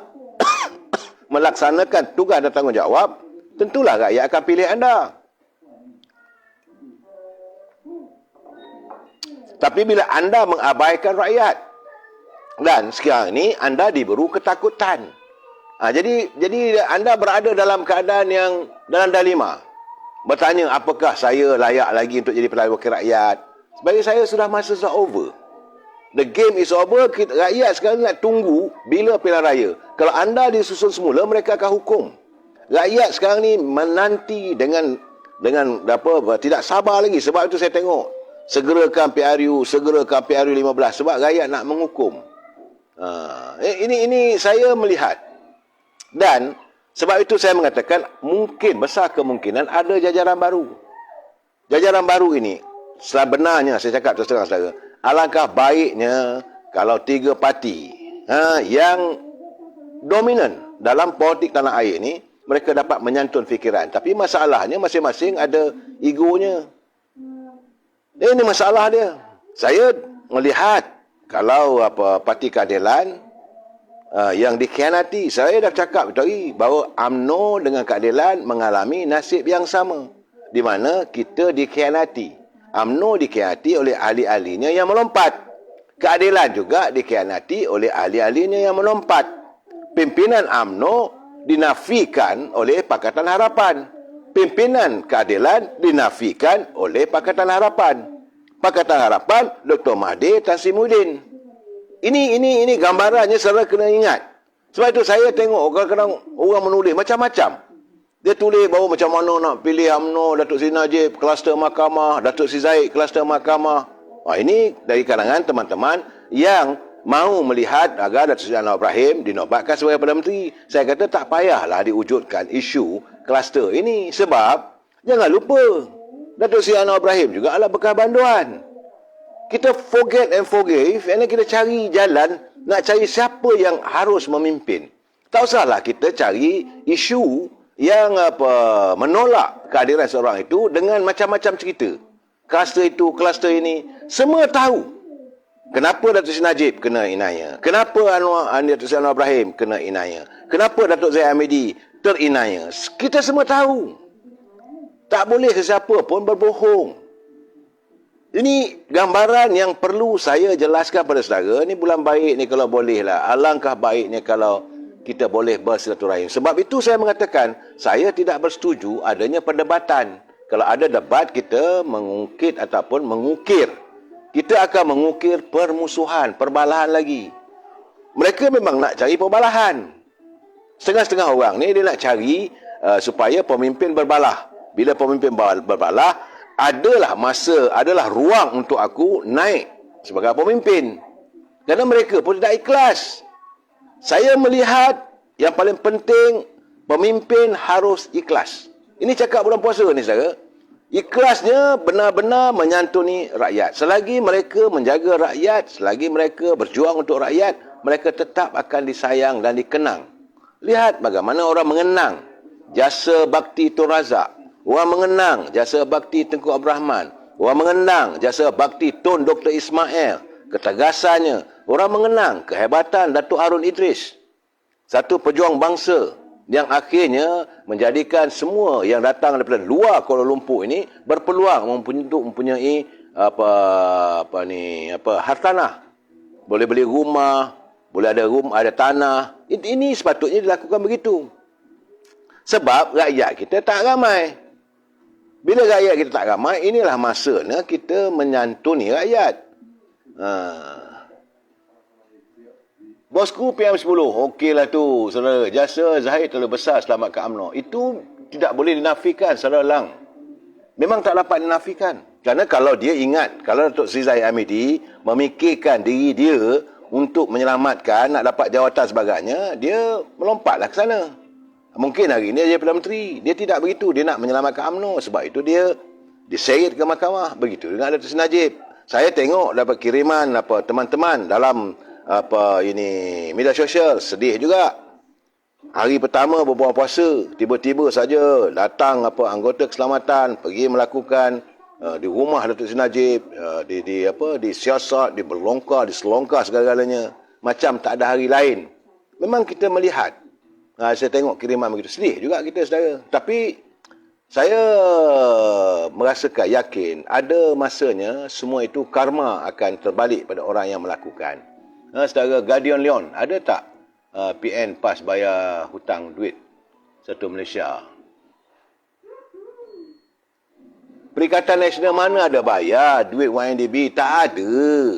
melaksanakan tugas dan tanggungjawab, tentulah rakyat akan pilih anda. Tapi bila anda mengabaikan rakyat, dan sekarang ini anda diberi ketakutan. Jadi anda berada dalam keadaan yang dalam dilema. Bertanya, apakah saya layak lagi untuk jadi pegawai wakil rakyat? Bagi saya masa sudah over. The game is over. Rakyat sekarang nak tunggu bila pilihan raya. Kalau anda disusun semula, mereka akan hukum. Rakyat sekarang ni menanti dengan tidak sabar lagi. Sebab itu saya tengok segerakan PRU 15 sebab rakyat nak menghukum. Ini saya melihat. Dan sebab itu saya mengatakan mungkin besar kemungkinan ada jajaran baru. Jajaran baru ini sebenarnya saya cakap terus terang saudara, alangkah baiknya kalau 3 parti yang dominan dalam politik tanah air ni mereka dapat menyantun fikiran. Tapi masalahnya masing-masing ada egonya. Ini masalah dia. Saya melihat kalau parti keadilan yang dikhianati, saya dah cakap tadi bahawa UMNO dengan keadilan mengalami nasib yang sama, di mana kita dikhianati. UMNO dikhianati oleh ahli-ahlinya yang melompat. Keadilan juga dikhianati oleh ahli-ahlinya yang melompat. Pimpinan UMNO dinafikan oleh Pakatan Harapan. Pimpinan keadilan dinafikan oleh Pakatan Harapan. Pakatan Harapan, Dr. Mahathir, Tan Sri Muhyiddin. Ini gambarannya saudara kena ingat. Sebab itu saya tengok kadang-kadang orang menulis macam-macam. Dia tulis bahawa macam mana nak pilih UMNO, Datuk Seri Najib, kluster mahkamah, Datuk Seri Zahid, kluster mahkamah. Ini dari kalangan teman-teman yang mahu melihat agar Datuk Seri Anwar Ibrahim dinobatkan sebagai Perdana Menteri. Saya kata tak payahlah diwujudkan isu kluster ini. Sebab, jangan lupa, Datuk Seri Anwar Ibrahim juga adalah bekas banduan. Kita forget and forgive, and kita cari jalan nak cari siapa yang harus memimpin. Tak usahlah kita cari isu yang menolak kehadiran seorang itu dengan macam-macam cerita. Kluster itu, kluster ini, semua tahu. Kenapa Datuk Seri Najib kena inaya? Kenapa Datuk Seri Anwar Ibrahim kena inaya? Kenapa Datuk Zahid Hamidi terinaya? Kita semua tahu. Tak boleh sesiapa pun berbohong. Ini gambaran yang perlu saya jelaskan pada saudara. Ini bulan baik ni kalau boleh lah. Alangkah baiknya kalau kita boleh bersilaturahim. Sebab itu saya mengatakan, saya tidak bersetuju adanya perdebatan. Kalau ada debat, kita mengungkit ataupun mengukir. Kita akan mengukir permusuhan, perbalahan lagi. Mereka memang nak cari perbalahan. Setengah-setengah orang ni dia nak cari supaya pemimpin berbalah. Bila pemimpin berbalah, adalah masa, adalah ruang untuk aku naik sebagai pemimpin. Kerana mereka pun tidak ikhlas. Saya melihat yang paling penting, pemimpin harus ikhlas. Ini cakap bulan puasa ni saudara. Ikhlasnya benar-benar menyantuni rakyat. Selagi mereka menjaga rakyat, selagi mereka berjuang untuk rakyat, mereka tetap akan disayang dan dikenang. Lihat bagaimana orang mengenang jasa bakti Tun Razak. Orang mengenang jasa bakti Tengku Abdul Rahman. Orang mengenang jasa bakti Tun Dr. Ismail. Ketegasannya. Orang mengenang kehebatan Datuk Harun Idris. Satu pejuang bangsa yang akhirnya menjadikan semua yang datang daripada luar Kuala Lumpur ini berpeluang untuk mempunyai hartanah. Boleh beli rumah, boleh ada rumah, ada tanah. Ini sepatutnya dilakukan begitu. Sebab rakyat kita tak ramai. Bila rakyat kita tak ramai, inilah masanya kita menyantuni rakyat. Bosku PM10, okeylah tu, saudara. Jasa Zahid terlalu besar selamatkan UMNO. Itu tidak boleh dinafikan, saudara Lang. Memang tak dapat dinafikan. Kerana kalau dia ingat, kalau Datuk Seri Zahid Hamidi memikirkan diri dia untuk menyelamatkan, nak dapat jawatan sebagainya, dia melompatlah ke sana. Mungkin hari ini dia Perdana Menteri. Dia tidak begitu. Dia nak menyelamatkan UMNO. Sebab itu dia diseret ke mahkamah. Begitu dengan Datuk Seri Najib. Saya tengok dapat kiriman teman-teman dalam media sosial. Sedih juga. Hari pertama berbulan puasa, tiba-tiba saja datang anggota keselamatan pergi melakukan di rumah Datuk Seri Najib, disiasat, diselongkar segala-galanya. Macam tak ada hari lain. Memang kita melihat. Saya tengok kiriman begitu. Sedih juga kita, saudara. Tapi saya merasakan yakin ada masanya semua itu karma akan terbalik pada orang yang melakukan. Saudara, Guardian Leon, ada tak PN PAS bayar hutang duit Satu Malaysia? Perikatan Nasional mana ada bayar duit YNDB? Tak ada.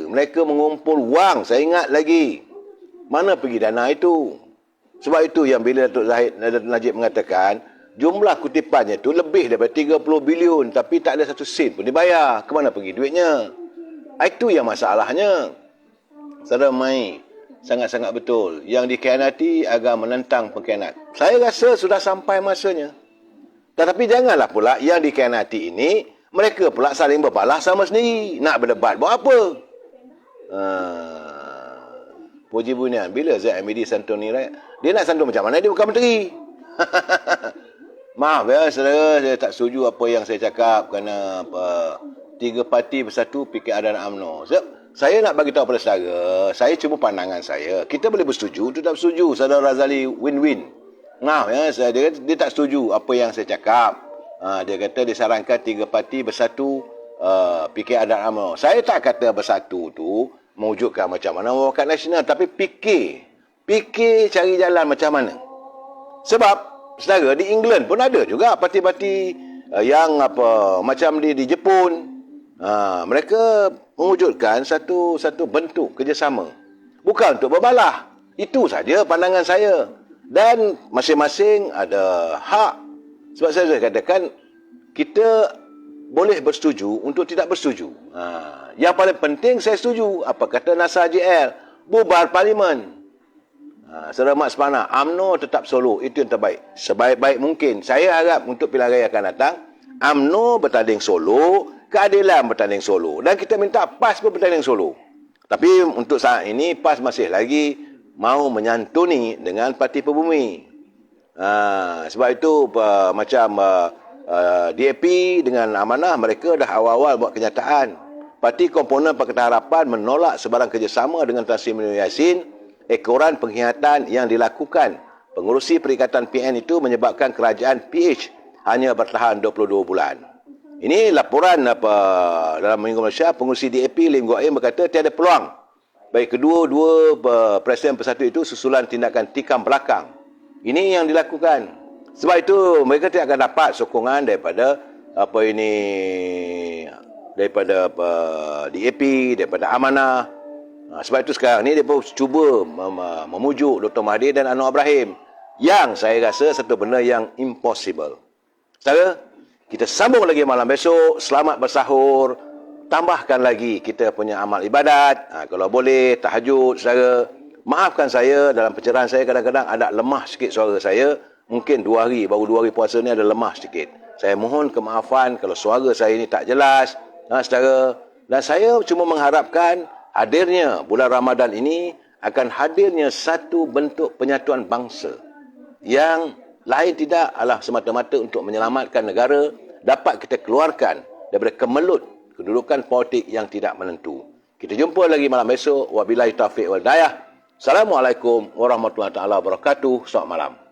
Mereka mengumpul wang, saya ingat lagi. Mana pergi dana itu? Sebab itu yang bila Datuk Najib mengatakan, jumlah kutipannya itu lebih daripada 30 bilion, tapi tak ada satu sen pun dibayar. Ke mana pergi duitnya? Itu yang masalahnya. Saudara Mai, sangat-sangat betul. Yang dikhianati agar menentang pengkhianat. Saya rasa sudah sampai masanya. Tetapi janganlah pula yang dikhianati ini, mereka pula saling berbalah sama sendiri. Nak berdebat buat apa? Puji Bunian, bila Zahid Hamidi santun ni, dia nak santun macam mana? Dia bukan menteri. Maaf ya, saudara, saya tak setuju apa yang saya cakap kerana tiga parti bersatu PKR dan UMNO. Saya nak bagi tahu pada saudara, saya cuma pandangan saya. Kita boleh bersetuju, tu tak bersetuju. Saudara Razali win-win. Maaf ya, dia tak setuju apa yang saya cakap. Dia kata disarankan tiga parti bersatu PKR dan UMNO. Saya tak kata bersatu tu mewujudkan macam mana mewakili nasional, tapi fikir cari jalan macam mana. Sebab saudara, di England pun ada juga parti-parti yang macam di Jepun. Mereka mewujudkan satu bentuk kerjasama. Bukan untuk berbalah. Itu saja pandangan saya. Dan masing-masing ada hak. Sebab saya katakan, kita boleh bersetuju untuk tidak bersetuju. Yang paling penting saya setuju. Apa kata NASA JL? Bubar parlimen. Saudara Mat Semana, UMNO tetap solo. Itu yang terbaik. Sebaik-baik mungkin. Saya harap untuk pilihan raya akan datang, UMNO bertanding solo, keadilan bertanding solo. Dan kita minta PAS pun bertanding solo. Tapi untuk saat ini, PAS masih lagi mau menyantuni dengan Parti Perbumi. Sebab itu macam DAP dengan Amanah, mereka dah awal-awal buat kenyataan. Parti Komponen Pakatan Harapan menolak sebarang kerjasama dengan Tan Sri Muhyiddin Yassin. Ekoran pengkhianatan yang dilakukan pengurusi Perikatan PN itu menyebabkan kerajaan PH hanya bertahan 22 bulan. Ini laporan dalam Minggu Malaysia, pengurusi DAP Lim Guok Im berkata tiada peluang bagi kedua-dua Presiden Persatu itu susulan tindakan tikam belakang. Ini yang dilakukan. Sebab itu mereka tidak akan dapat sokongan daripada daripada DAP, daripada Amanah. Sebab itu sekarang ni dia pun cuba memujuk Dr. Mahathir dan Anwar Ibrahim, yang saya rasa satu benda yang impossible. Saudara, kita sambung lagi malam besok. Selamat bersahur. Tambahkan lagi kita punya amal ibadat. Kalau boleh, tahajud, saudara. Maafkan saya dalam pencerahan saya kadang-kadang ada lemah sikit suara saya. Mungkin 2 hari, baru 2 hari puasa ni ada lemah sedikit. Saya mohon kemaafan kalau suara saya ini tak jelas. Saudara. Dan saya cuma mengharapkan hadirnya bulan Ramadan ini akan hadirnya satu bentuk penyatuan bangsa yang lain tidak adalah semata-mata untuk menyelamatkan negara, dapat kita keluarkan daripada kemelut kedudukan politik yang tidak menentu. Kita jumpa lagi malam esok. Wabillahi taufiq wal hidayah. Assalamualaikum warahmatullahi wabarakatuh. Selamat malam.